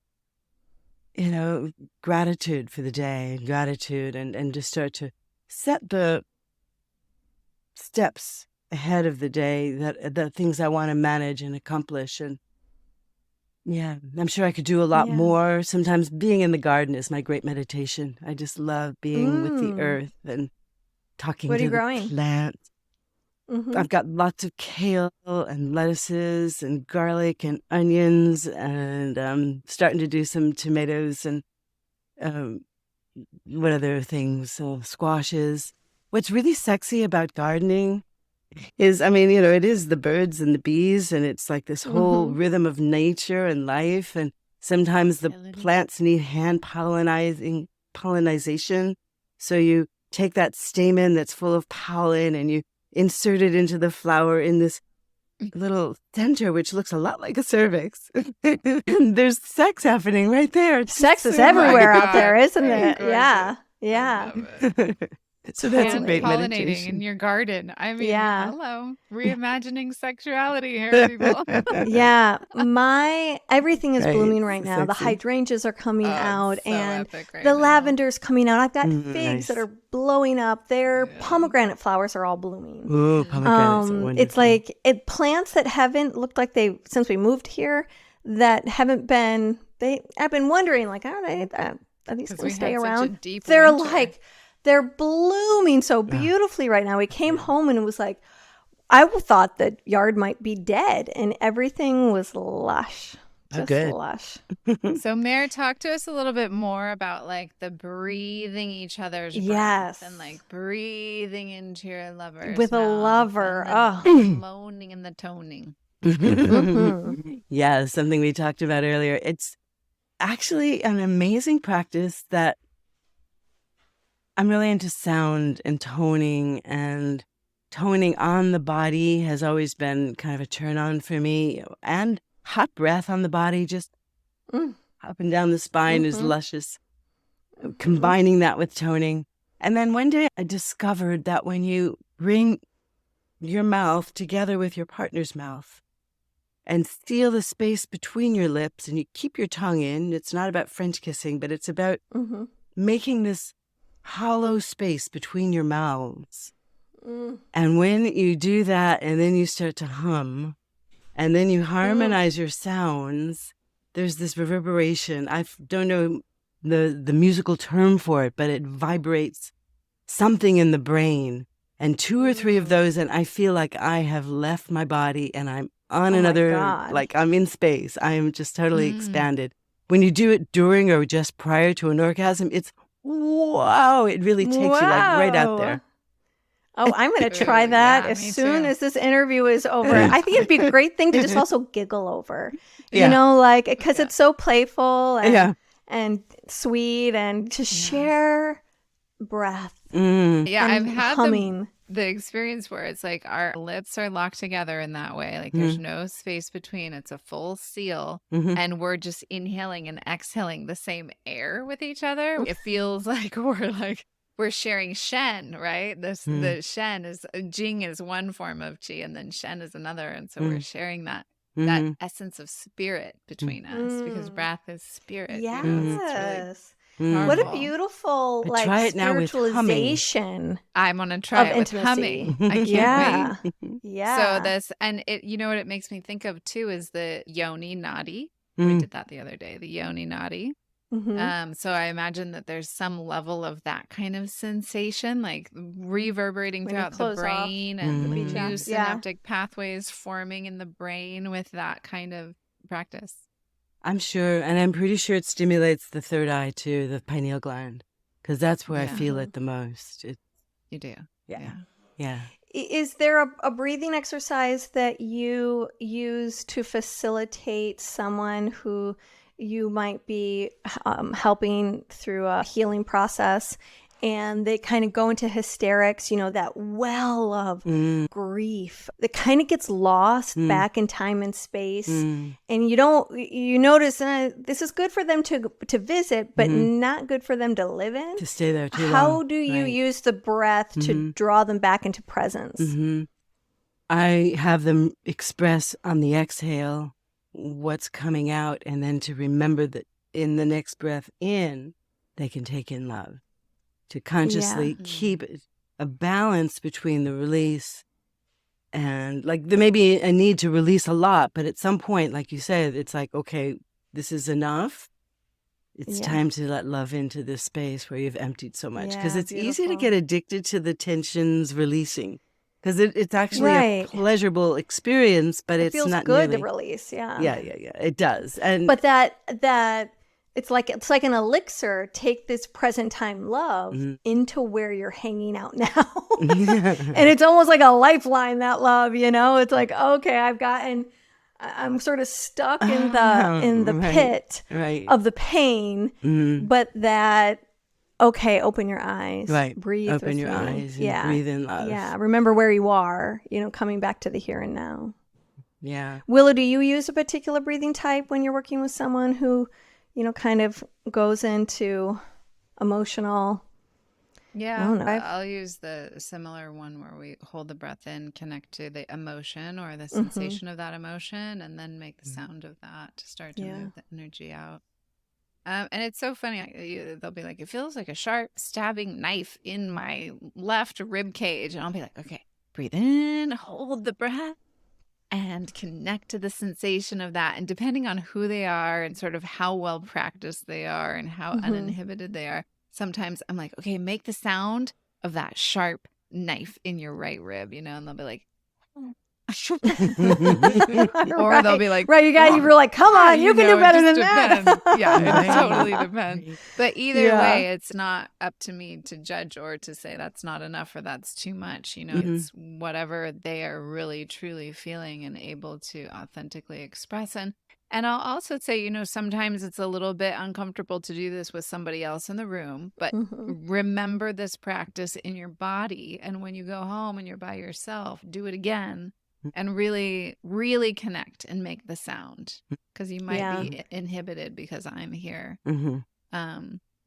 gratitude for the day, gratitude, and just start to set the steps ahead of the day, that the things I want to manage and accomplish. And I'm sure I could do a lot more. Sometimes being in the garden is my great meditation. I just love being with the earth and talking to the plants. I've got lots of kale and lettuces and garlic and onions, and I'm starting to do some tomatoes and what other things, squashes. What's really sexy about gardening is, it is the birds and the bees, and it's like this whole rhythm of nature and life. And sometimes the plants need hand pollinization. So you take that stamen that's full of pollen and you insert it into the flower in this little center, which looks a lot like a cervix. And there's sex happening right there. Sex is everywhere out there, isn't it? Yeah. So that's a And great pollinating meditation. in your garden. I mean, Yeah. hello, reimagining sexuality here, people. Yeah, everything is Right, blooming right so now. The sexy. hydrangeas are coming out, It's so and epic right the now. lavender's coming out. I've got figs that Nice. are blowing up. Their pomegranate flowers are all blooming. Ooh, pomegranates are wonderful. It's like plants that haven't looked like they since we moved here that haven't been. I've been wondering, like, are these 'Cause going we to stay had such a around? deep They're winter. like they're blooming so beautifully right now. We came home and it was like I thought the yard might be dead, and everything was lush. Just good. lush. So, Mare, talk to us a little bit more about like the breathing each other's Yes. breath and like breathing into your lover's With a mouth lover. and then the moaning and the toning. Yeah, something we talked about earlier. It's actually an amazing practice that I'm really into sound and toning on the body has always been kind of a turn on for me. And hot breath on the body, just up and down the spine is luscious. Combining that with toning. And then one day I discovered that when you bring your mouth together with your partner's mouth and feel the space between your lips and you keep your tongue in, it's not about French kissing, but it's about making this hollow space between your mouths. And when you do that and then you start to hum and then you harmonize your sounds, there's this reverberation. I don't know the musical term for it, but it vibrates something in the brain. And 2 or 3 of those, and I feel like I have left my body and I'm on another, like I'm in space. I am just totally expanded. When you do it during or just prior to an orgasm, it's wow. It really takes you like right out there. Oh, I'm going to try that as me soon too. as this interview is over. I think it'd be a great thing to just also giggle over, Yeah. you know, like, because it's so playful Yeah. and sweet and to share breath Yeah, and I've had humming. the experience where it's like our lips are locked together in that way. Like there's no space between. It's a full seal. And we're just inhaling and exhaling the same air with each other. It feels like we're sharing Shen, right? The Shen is Jing is one form of Qi and then Shen is another. And so we're sharing that essence of spirit between us because breath is spirit. Yes. You know, it's really What a powerful. beautiful, But try it now with spiritualization I'm gonna try of it with intimacy. humming. I can't wait. Yeah. So this, and it, you know what it makes me think of too is the yoni nadi. We did that the other day, the yoni nadi. So I imagine that there's some level of that kind of sensation, like reverberating When you throughout the close off brain and the new beach. synaptic pathways forming in the brain with that kind of practice. I'm sure, and I'm pretty sure it stimulates the third eye too, the pineal gland, because that's where I feel it the most. You do. Yeah. Is there a breathing exercise that you use to facilitate someone who you might be helping through a healing process and they kind of go into hysterics, you know, that well of grief that kind of gets lost back in time and space. And you notice this is good for them to visit, but not good for them to live in. To stay there too long. How do you use the breath to draw them back into presence? I have them express on the exhale what's coming out and then to remember that in the next breath in, they can take in love. To consciously keep a balance between the release and like there may be a need to release a lot, but at some point, like you said, it's like, okay, this is enough. It's time to let love into this space where you've emptied so much. Because it's easy to get addicted to the tensions releasing. Because it's actually a pleasurable experience, but it's feels not good nearly... to release. Yeah, it does. And but that it's like an elixir. Take this present time love into where you're hanging out now, and it's almost like a lifeline. That love, you know, it's like, okay, I'm sort of stuck in the pit of the pain, but that. Okay, open your eyes. Right. Breathe. Open your eyes and breathe in love. Yeah. Remember where you are, you know, coming back to the here and now. Yeah. Willow, do you use a particular breathing type when you're working with someone who, you know, kind of goes into emotional Yeah, Oh, no. I'll use the similar one where we hold the breath in, connect to the emotion or the Mhm. sensation of that emotion, and then make the sound of that to start to Yeah. move the energy out. And it's so funny. They'll be like, it feels like a sharp stabbing knife in my left rib cage. And I'll be like, okay, breathe in, hold the breath, and connect to the sensation of that. And depending on who they are and sort of how well practiced they are and how Mhm. uninhibited they are, sometimes I'm like, okay, make the sound of that sharp knife in your right rib, and they'll be like, or they'll be like, right, you were like, come on, you can do it better just than that. depends. Yeah, it Right. totally depends. Right. But either Yeah. way, it's not up to me to judge or to say that's not enough or that's too much. It's whatever they are really, truly feeling and able to authentically express. And I'll also say, sometimes it's a little bit uncomfortable to do this with somebody else in the room, but Mhm. remember this practice in your body. And when you go home and you're by yourself, do it again. And really, really connect and make the sound, because you might Yeah. be inhibited because I'm here. Mhm.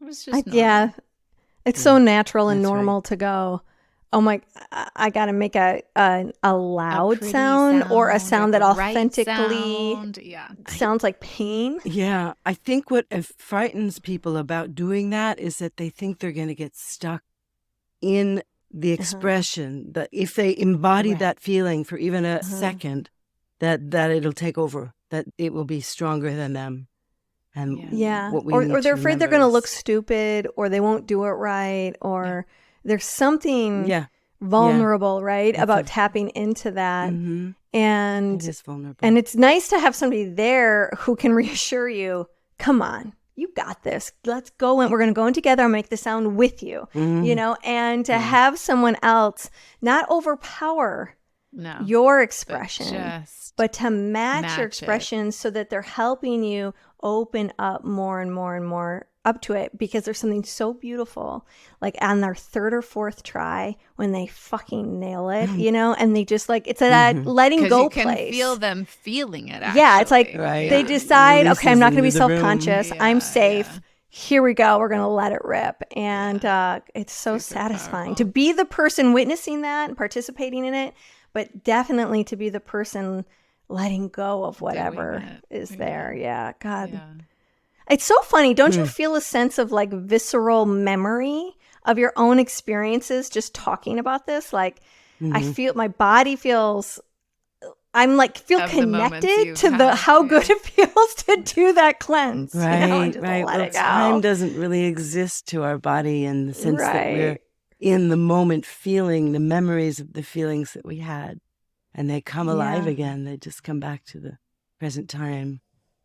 It's just Yeah, normal. it's so natural and That's right. normal to go, oh my, I got to make a loud pretty sound or a sound that the right authentically sound. Yeah. sounds like pain. Yeah, I think what frightens people about doing that is that they think they're going to get stuck in the expression, that if they embody Right. that feeling for even a second, that it'll take over, that it will be stronger than them. And Yeah. what we Or need they're to afraid they're remember going to look is- stupid or they won't do it right or there's something Yeah, vulnerable, right, It's about a- tapping into that. Mhm. And It is vulnerable. and it's nice to have somebody there who can reassure you, come on, you got this. Let's go in. We're going to go in together and make the sound with you, and to have someone else not overpower No. your expression, Just but to match your match it. expression so that they're helping you open up more and more and more up to it, because there's something so beautiful, like on their third or fourth try when they fucking nail it, and they just like, it's that letting 'cause go you can place. feel them feeling it. Actually. Yeah, it's like Right. they decide, Releases okay, I'm not going to be into the room. self-conscious. I'm Yeah, safe. yeah. Here we go. We're going to let it rip. And it's so Super satisfying powerful. to be the person witnessing that and participating in it, but definitely to be the person letting go of whatever is there. Yeah, God. Yeah. It's so funny. Don't you feel a sense of like visceral memory of your own experiences just talking about this? Like, I feel my body feels, I'm like, feel Of the moments connected you've to the had, how yeah. good it feels to do that cleanse. Right, and just right. let Well, it go. time doesn't really exist to our body in the sense that we're Right. in the moment feeling the memories of the feelings that we had. And they come alive Yeah. again. They just come back to the present time,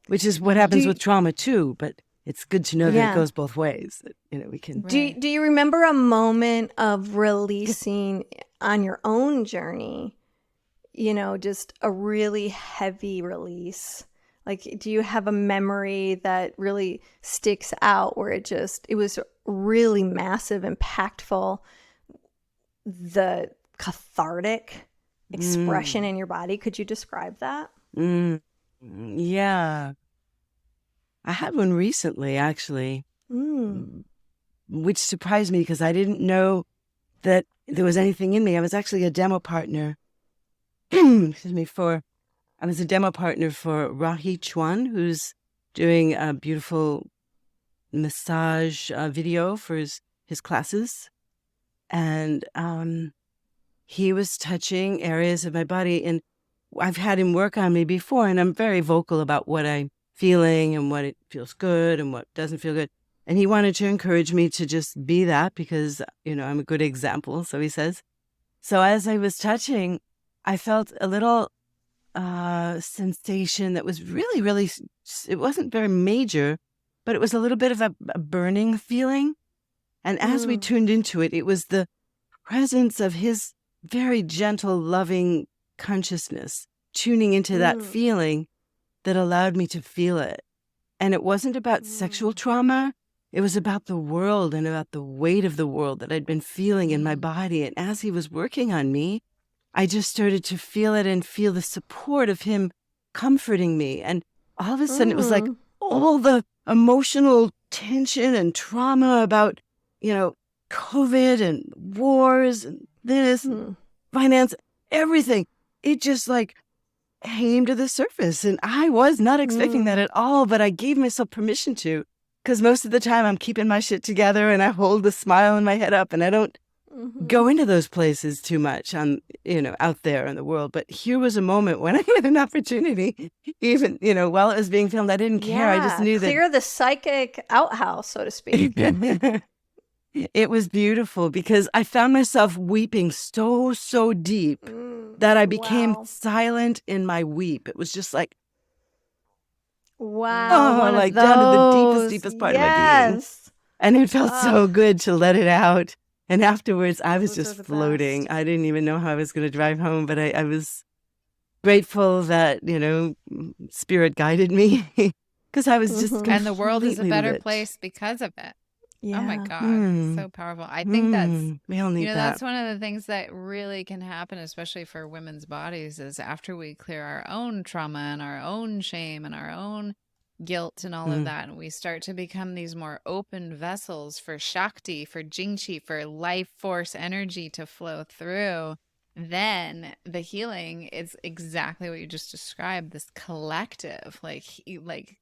which is what happens with trauma too. But it's good to know that Yeah. it goes both ways. That, we can. Do you remember a moment of releasing on your own journey, just a really heavy release? Like, do you have a memory that really sticks out where it was really massive, impactful, the cathartic expression in your body? Could you describe that? Yeah. I had one recently, actually, which surprised me because I didn't know that there was anything in me. I was actually a demo partner. I was a demo partner for Rahi Chuan, who's doing a beautiful massage video for his classes. And he was touching areas of my body. And I've had him work on me before, and I'm very vocal about what I'm feeling and what it feels good and what doesn't feel good. And he wanted to encourage me to just be that because, I'm a good example, so he says. So as I was touching, I felt a little sensation that was really, really, it wasn't very major, but it was a little bit of a burning feeling. And as we tuned into it, it was the presence of his very gentle, loving consciousness tuning into that feeling that allowed me to feel it. And it wasn't about sexual trauma. It was about the world and about the weight of the world that I'd been feeling in my body. And as he was working on me, I just started to feel it and feel the support of him comforting me. And all of a sudden, it was like all the emotional tension and trauma about, COVID and wars and this, finance, everything. It just like came to the surface. And I was not expecting that at all, but I gave myself permission to, because most of the time I'm keeping my shit together and I hold the smile and my head up and I don't go into those places too much out there in the world. But here was a moment when I had an opportunity, even, while it was being filmed. I didn't care. I just knew clear the psychic outhouse, so to speak. It was beautiful because I found myself weeping so deep that I became silent in my weep. It was just like, wow, like down to the deepest part of my being. And it felt so good to let it out. And afterwards, I was just floating. I didn't even know how I was going to drive home, but I was grateful that, Spirit guided me because I was just And the world is a better lit. place because of it. Yeah. Oh my God. So powerful. I think we all need that. that's one of the things that really can happen, especially for women's bodies, is after we clear our own trauma and our own shame and our own guilt and all of that, and we start to become these more open vessels for Shakti, for Jingqi, for life force energy to flow through, then the healing is exactly what you just described, this collective, like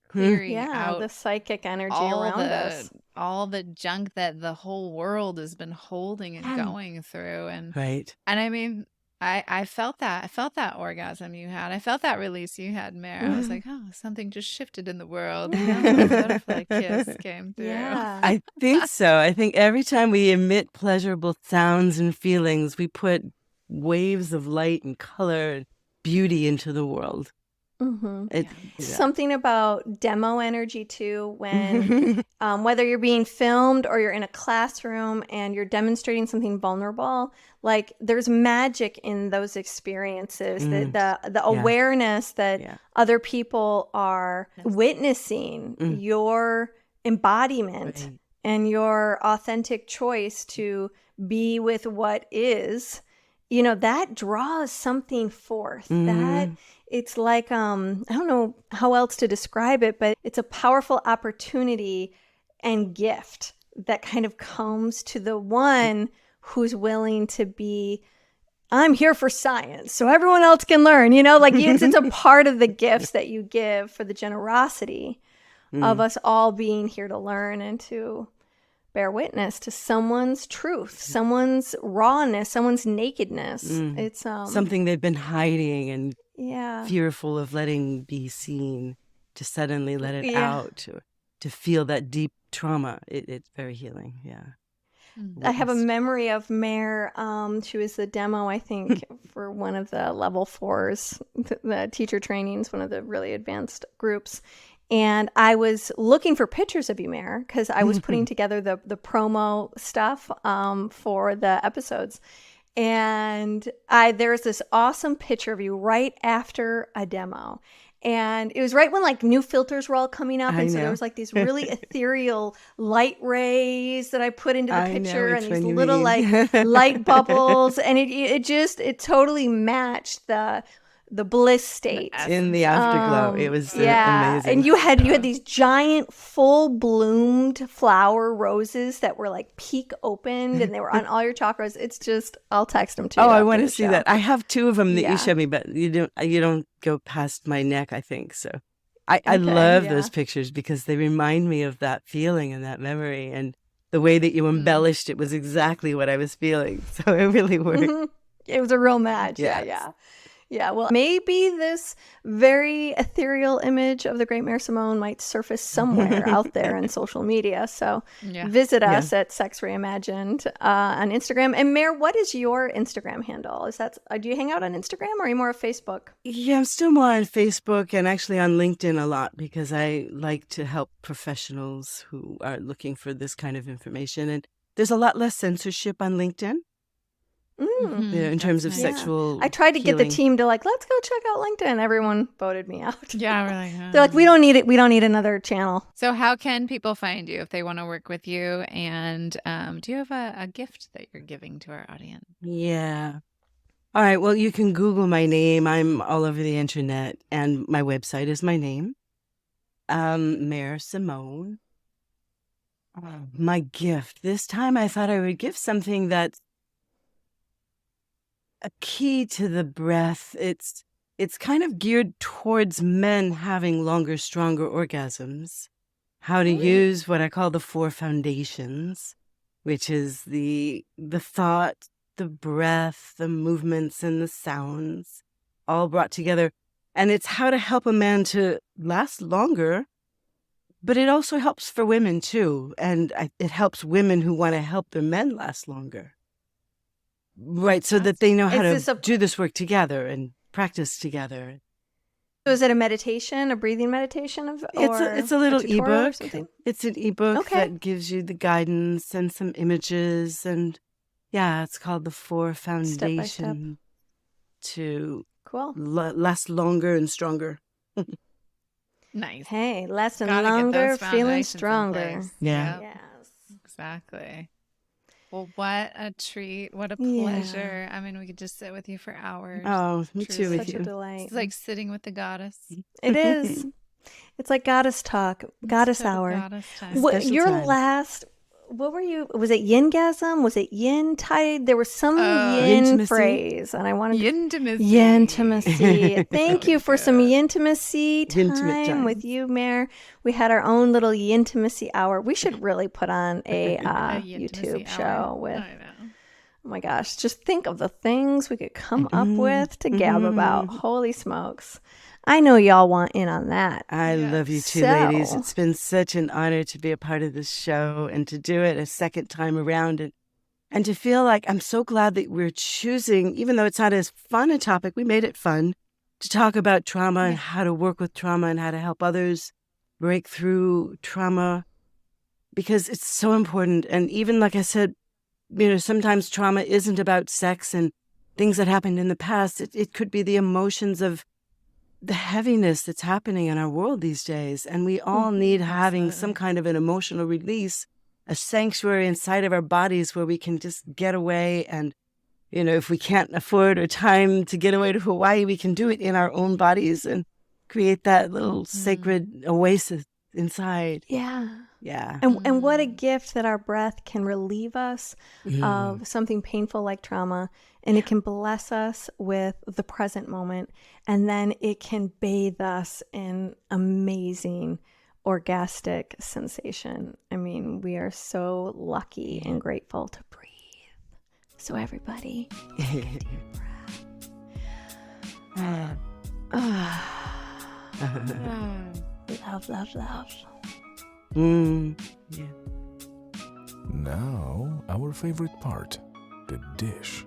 clearing out the psychic energy around us. All the junk that the whole world has been holding and going through. And right. And I mean, I felt that. I felt that orgasm you had. I felt that release you had, Mare. I was like, oh, something just shifted in the world. The butterfly kiss came through. Yeah. I think so. I think every time we emit pleasurable sounds and feelings, we put waves of light and color and beauty into the world. Something about demo energy too, when whether you're being filmed or you're in a classroom and you're demonstrating something vulnerable, like there's magic in those experiences, the awareness that other people are witnessing your embodiment and your authentic choice to be with what is, that draws something forth. That it's like, I don't know how else to describe it, but it's a powerful opportunity and gift that kind of comes to the one who's willing to be, I'm here for science, so everyone else can learn, like it's a part of the gifts that you give for the generosity of us all being here to learn and to bear witness to someone's truth, someone's rawness, someone's nakedness. It's something they've been hiding and fearful of letting be seen, to suddenly let it out, to feel that deep trauma. It's very healing. I have a memory of Mare. She was the demo, I think, for one of the level 4s, the teacher trainings, one of the really advanced groups. And I was looking for pictures of you, Mare, because I was putting together the promo stuff for the episodes. And there's this awesome picture of you right after a demo. And it was right when like new filters were all coming up. And so there was like these really ethereal light rays that I put into the picture and these little like light bubbles. And it totally matched the bliss state in the afterglow. It was amazing. And you had these giant full bloomed flower roses that were like peak opened and they were on all your chakras. It's just, I'll text them to you. I want to see that. I have 2 of them that you showed me, but you don't go past my neck, I think. So I love those pictures because they remind me of that feeling and that memory, and the way that you embellished it was exactly what I was feeling. So it really worked. It was a real match. Yes. Yeah, well, maybe this very ethereal image of the great Mare Simone might surface somewhere out there in social media. So visit us at Sex Reimagined on Instagram. And Mare, what is your Instagram handle? Is that, do you hang out on Instagram or are you more of Facebook? Yeah, I'm still more on Facebook and actually on LinkedIn a lot because I like to help professionals who are looking for this kind of information. And there's a lot less censorship on LinkedIn. In terms of sexual I tried to healing. get the team to like, let's go check out LinkedIn. Everyone voted me out. Yeah, we're like, they're like, we don't need it. We don't need another channel. So how can people find you if they want to work with you? And do you have a gift that you're giving to our audience? Yeah. All right. Well, you can Google my name. I'm all over the internet. And my website is my name. Mare Simone. My gift. This time I thought I would give something that's a key to the breath. It's kind of geared towards men having longer, stronger orgasms. How to use what I call the 4 foundations, which is the thought, the breath, the movements, and the sounds, all brought together. And it's how to help a man to last longer, but it also helps for women too. And it helps women who want to help their men last longer. Right, so that they know how to do this work together and practice together. So is it a meditation, a breathing meditation? It's a little ebook. It's an ebook Okay. that gives you the guidance and some images. And yeah, it's called the 4 Foundation to Cool. last longer and stronger. Nice. Hey, lasting Gotta get longer, those feeling foundations in stronger. place. Yeah. Yep, Yes. exactly. Well, what a treat. What a Yeah. pleasure. I mean, we could just sit with you for hours. Oh, me too Truly. with Such a you. delight. It's like sitting with the goddess. It is. It's like goddess talk, goddess Total hour. goddess time. What Special your time. last? What were you? Was it yingasm? Was it yin tide? There was some yin Yintimacy? phrase, and I wanted Intimacy. Yintimacy. Thank That you was for some good. yintimacy Yintimate time time. with you, Mare. We had our own little yintimacy hour. We should really put on a A YouTube Yintimacy show hour. with. I know. Oh my gosh, just think of the things we could come up with to gab about. Holy smokes. I know y'all want in on that. I Yeah. love you two So- ladies. It's been such an honor to be a part of this show and to do it a second time around and to feel like I'm so glad that we're choosing, even though it's not as fun a topic, we made it fun to talk about trauma and how to work with trauma and how to help others break through trauma, because it's so important. And even like I said, sometimes trauma isn't about sex and things that happened in the past. It could be the emotions of the heaviness that's happening in our world these days. And we all need having some kind of an emotional release, a sanctuary inside of our bodies where we can just get away. And, if we can't afford or time to get away to Hawaii, we can do it in our own bodies and create that little sacred oasis inside. Yeah. Yeah. And what a gift that our breath can relieve us of something painful like trauma, and it can bless us with the present moment, and then it can bathe us in amazing orgastic sensation. I mean, we are so lucky and grateful to breathe. So everybody, take a deep breath. Love, love, love. Yeah. Now, our favorite part, the dish.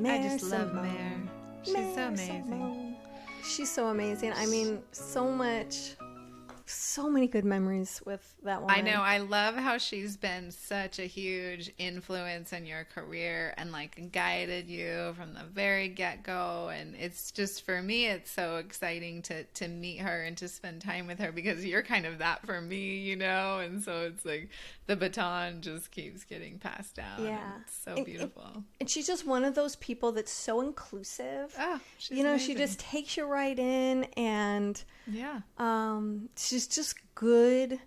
I just love Mare. She's so amazing. She's so amazing. I mean, so many good memories with that woman. I know. I love how she's been such a huge influence in your career and like guided you from the very get-go. And it's just, for me, it's so exciting to meet her and to spend time with her, because you're kind of that for me, and so it's like the baton just keeps getting passed down. Yeah. It's so beautiful. And she's just one of those people that's so inclusive. Oh, she's she amazing. just takes you right in, and Yeah. she's just good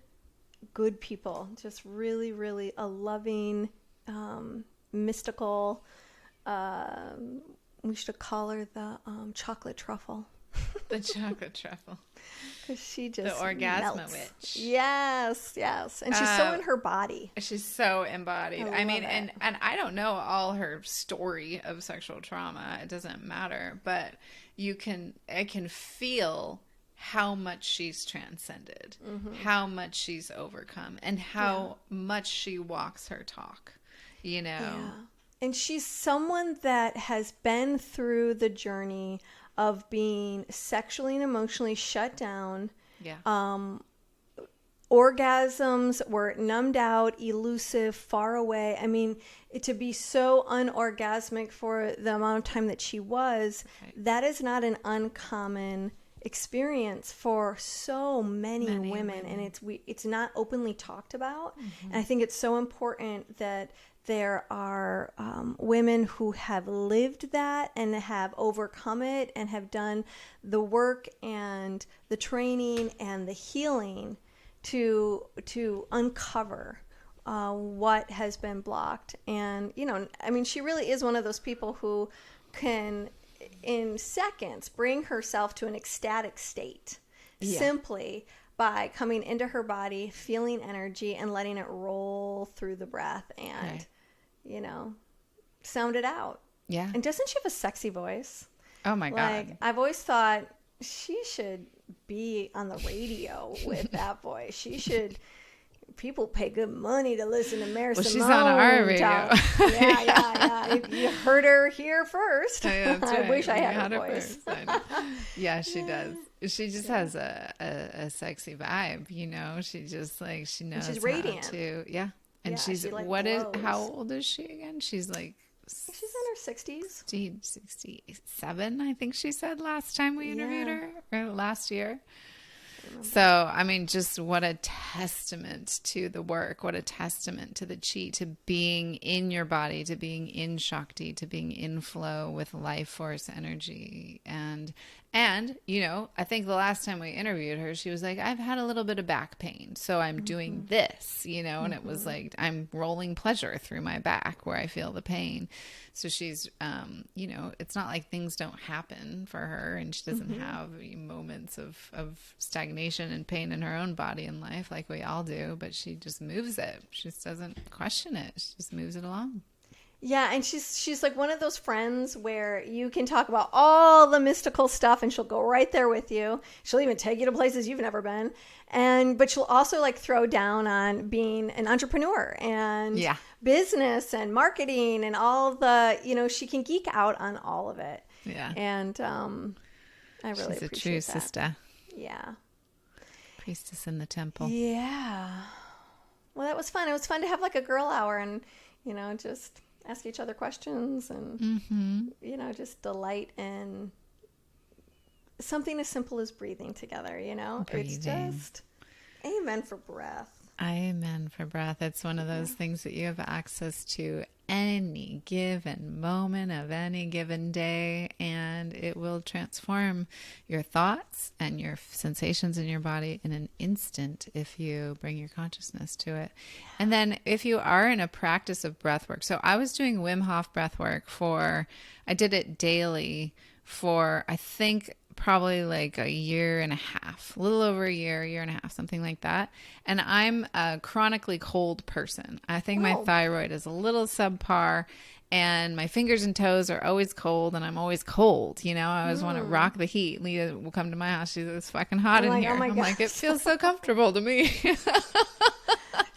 people. Just really, really a loving, mystical. We should call her the chocolate truffle. The chocolate truffle. Because she just The orgasmo melts. witch. Yes. And she's so in her body. She's so embodied. I mean, love and it. I don't know all her story of sexual trauma. It doesn't matter, but I can feel how much she's transcended, how much she's overcome, and how much she walks her talk, Yeah. And she's someone that has been through the journey of being sexually and emotionally shut down. Yeah. Orgasms were numbed out, elusive, far away. I mean, to be so unorgasmic for the amount of time that she was, that is not an uncommon experience for so many women, and it's not openly talked about. And I think it's so important that there are women who have lived that and have overcome it and have done the work and the training and the healing to uncover what has been blocked. And, you know, I mean, she really is one of those people who can, in seconds, bring herself to an ecstatic state simply by coming into her body, feeling energy, and letting it roll through the breath and, you know, sound it out. Yeah. And doesn't she have a sexy voice? Oh, my Like, God. I've always thought she should be on the radio with that voice. She should. People pay good money to listen to Mare Simone. She's on our radio. Yeah. You heard her here first. Yeah, that's I right. wish I You had her it voice. first. I know. Yeah, she does. She just has a sexy vibe, you know. She just like she knows she's how radiant. to. Yeah, and Yeah, she's she, like, what is? glows. How old is she again? She's like She's in her 60s. 67, I think she said last time we interviewed Yeah. her, or last year. So, I mean, just what a testament to the work, what a testament to the chi, to being in your body, to being in Shakti, to being in flow with life force energy. And, you know, I think the last time we interviewed her, she was like, I've had a little bit of back pain, so I'm doing this, you know, and it was like, I'm rolling pleasure through my back where I feel the pain. So she's, you know, it's not like things don't happen for her, and she doesn't have moments of stagnation and pain in her own body and life like we all do, but she just moves it. She just doesn't question it. She just moves it along. Yeah, and she's like one of those friends where you can talk about all the mystical stuff and she'll go right there with you. She'll even take you to places you've never been. But she'll also like throw down on being an entrepreneur and business and marketing and all the, you know, she can geek out on all of it. Yeah. And I really She's a appreciate true that. sister. Yeah. Priestess in the temple. Yeah. Well, that was fun. It was fun to have like a girl hour and, you know, just ask each other questions and, you know, just delight in something as simple as breathing together, you know? It's just amen for breath. Amen for breath. It's one of those things that you have access to any given moment of any given day, and it will transform your thoughts and your sensations in your body in an instant if you bring your consciousness to it. And then if you are in a practice of breath work, so I was doing Wim Hof breath work I did it daily for, I think, probably like a year and a half, a little over a year and a half, something like that. And I'm a chronically cold person. I think my thyroid is a little subpar, and my fingers and toes are always cold, and I'm always cold. You know, I always want to rock the heat. Leah will come to my house. She's like, it's fucking hot in here. Oh my I'm gosh. like, it feels so comfortable to me.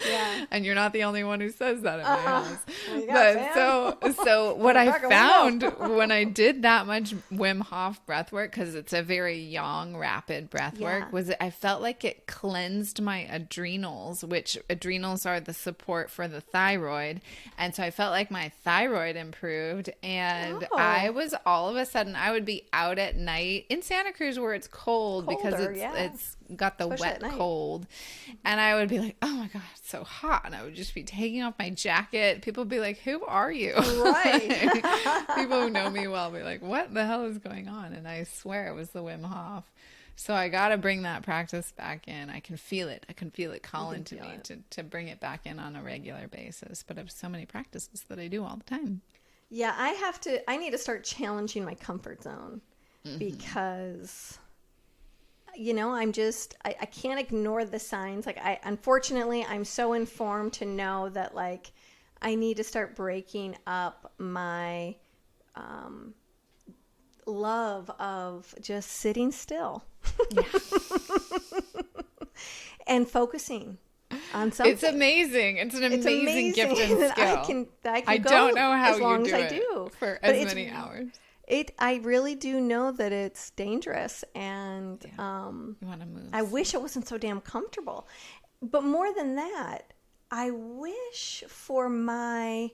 Yeah. And you're not the only one who says that in my house. Well, But so what I Crack a found window. when I did that much Wim Hof breath work, because it's a very yang, rapid breath work, was I felt like it cleansed my adrenals, which adrenals are the support for the thyroid. And so I felt like my thyroid improved. And I was all of a sudden, I would be out at night in Santa Cruz where it's cold because it's got the Especially at wet night. cold, and I would be like, oh my god, it's so hot, and I would just be taking off my jacket. People would be like, who are you? Right. People who know me well be like, what the hell is going on? And I swear it was the Wim Hof. So I got to bring that practice back in. I can feel it calling to me to bring it back in on a regular basis. But I have so many practices that I do all the time. Yeah, I need to start challenging my comfort zone because, you know, I can't ignore the signs. Like unfortunately, I'm so informed to know that like I need to start breaking up my love of just sitting still and focusing on something. It's amazing. It's an amazing gift and that skill. I don't go know how as long you do as I it do for But as many hours. I really do know that it's dangerous, and You want to move. I wish it wasn't so damn comfortable. But more than that, I wish for an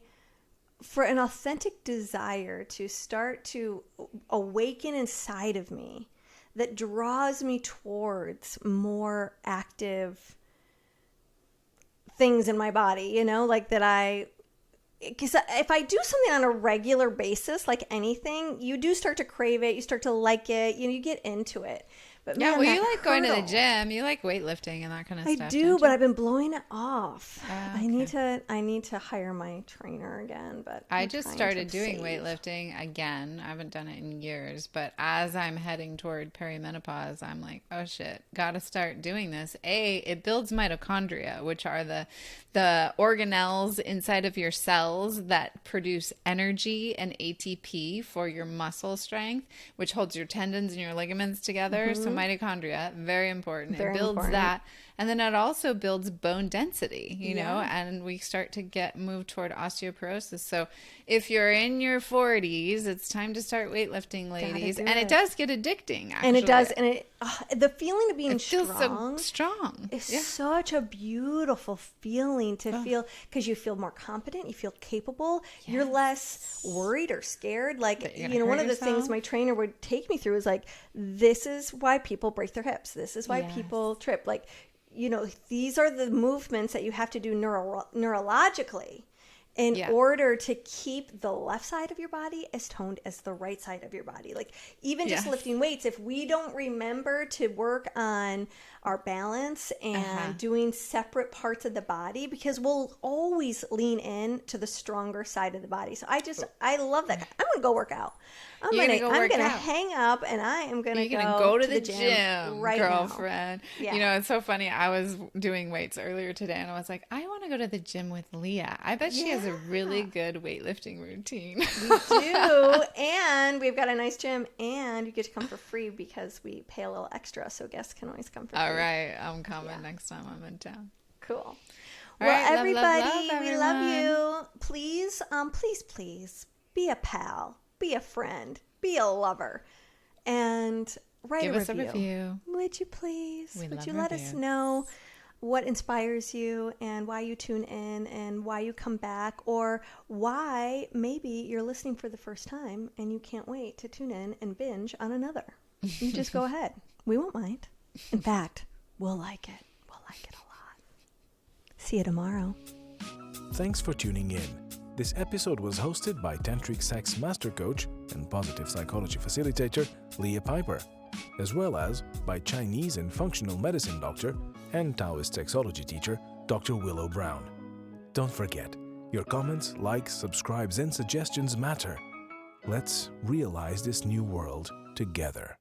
authentic desire to start to awaken inside of me that draws me towards more active things in my body, you know, like that because if I do something on a regular basis, like anything, you do start to crave it, you start to like it, you know, you get into it. But Yeah, man, well, that you like going to the hurdle. gym. You like weightlifting and that kind of I stuff. do, don't but you? I've been blowing it off. Ah, I need to hire my trainer again, but I I'm just trying started to doing save. weightlifting again. I haven't done it in years, but as I'm heading toward perimenopause, I'm like, oh shit, gotta start doing this. It builds mitochondria, which are the organelles inside of your cells that produce energy and ATP for your muscle strength, which holds your tendons and your ligaments together. So mitochondria, very important. Very it builds important. that. And then it also builds bone density, you know, Yeah. and we start to move toward osteoporosis. So if you're in your 40s, it's time to start weightlifting, ladies. do And it it. does get addicting, actually. And it does, and the feeling of being It feels strong so strong. is Yeah. such a beautiful feeling to feel, because you feel more confident, you feel capable, you're less worried or scared. Like, That you're gonna you know, one hurt of the things yourself. my trainer would take me through is like, this is why people break their hips. This is why Yes. people trip. Like, you know, these are the movements that you have to do neurologically in Yeah. order to keep the left side of your body as toned as the right side of your body. Like, even just Yes. lifting weights, if we don't remember to work on our balance and doing separate parts of the body, because we'll always lean in to the stronger side of the body. So I love that. I'm gonna go work out. I'm You're gonna gonna go work hang out. up and I am gonna You're gonna go to the gym right girlfriend. now. Yeah. You know, it's so funny. I was doing weights earlier today, and I was like, I want to go to the gym with Leah. I bet she has a really good weightlifting routine. We do, and we've got a nice gym, and you get to come for free because we pay a little extra, so guests can always come for free. All right, I'm coming next time I'm in town. Cool. All Well, right, love, everybody, love, we love everyone. you. Please, be a pal, be a friend, be a lover, and write Give a us a review. Would you please? We Would love you let us reviews. know what inspires you and why you tune in and why you come back, or why maybe you're listening for the first time and you can't wait to tune in and binge on another? You just go ahead. We won't mind. In fact, we'll like it. We'll like it a lot. See you tomorrow. Thanks for tuning in. This episode was hosted by Tantric Sex Master Coach and Positive Psychology Facilitator Leah Piper, as well as by Chinese and Functional Medicine Doctor and Taoist Sexology Teacher Dr. Willow Brown. Don't forget, your comments, likes, subscribes, and suggestions matter. Let's realize this new world together.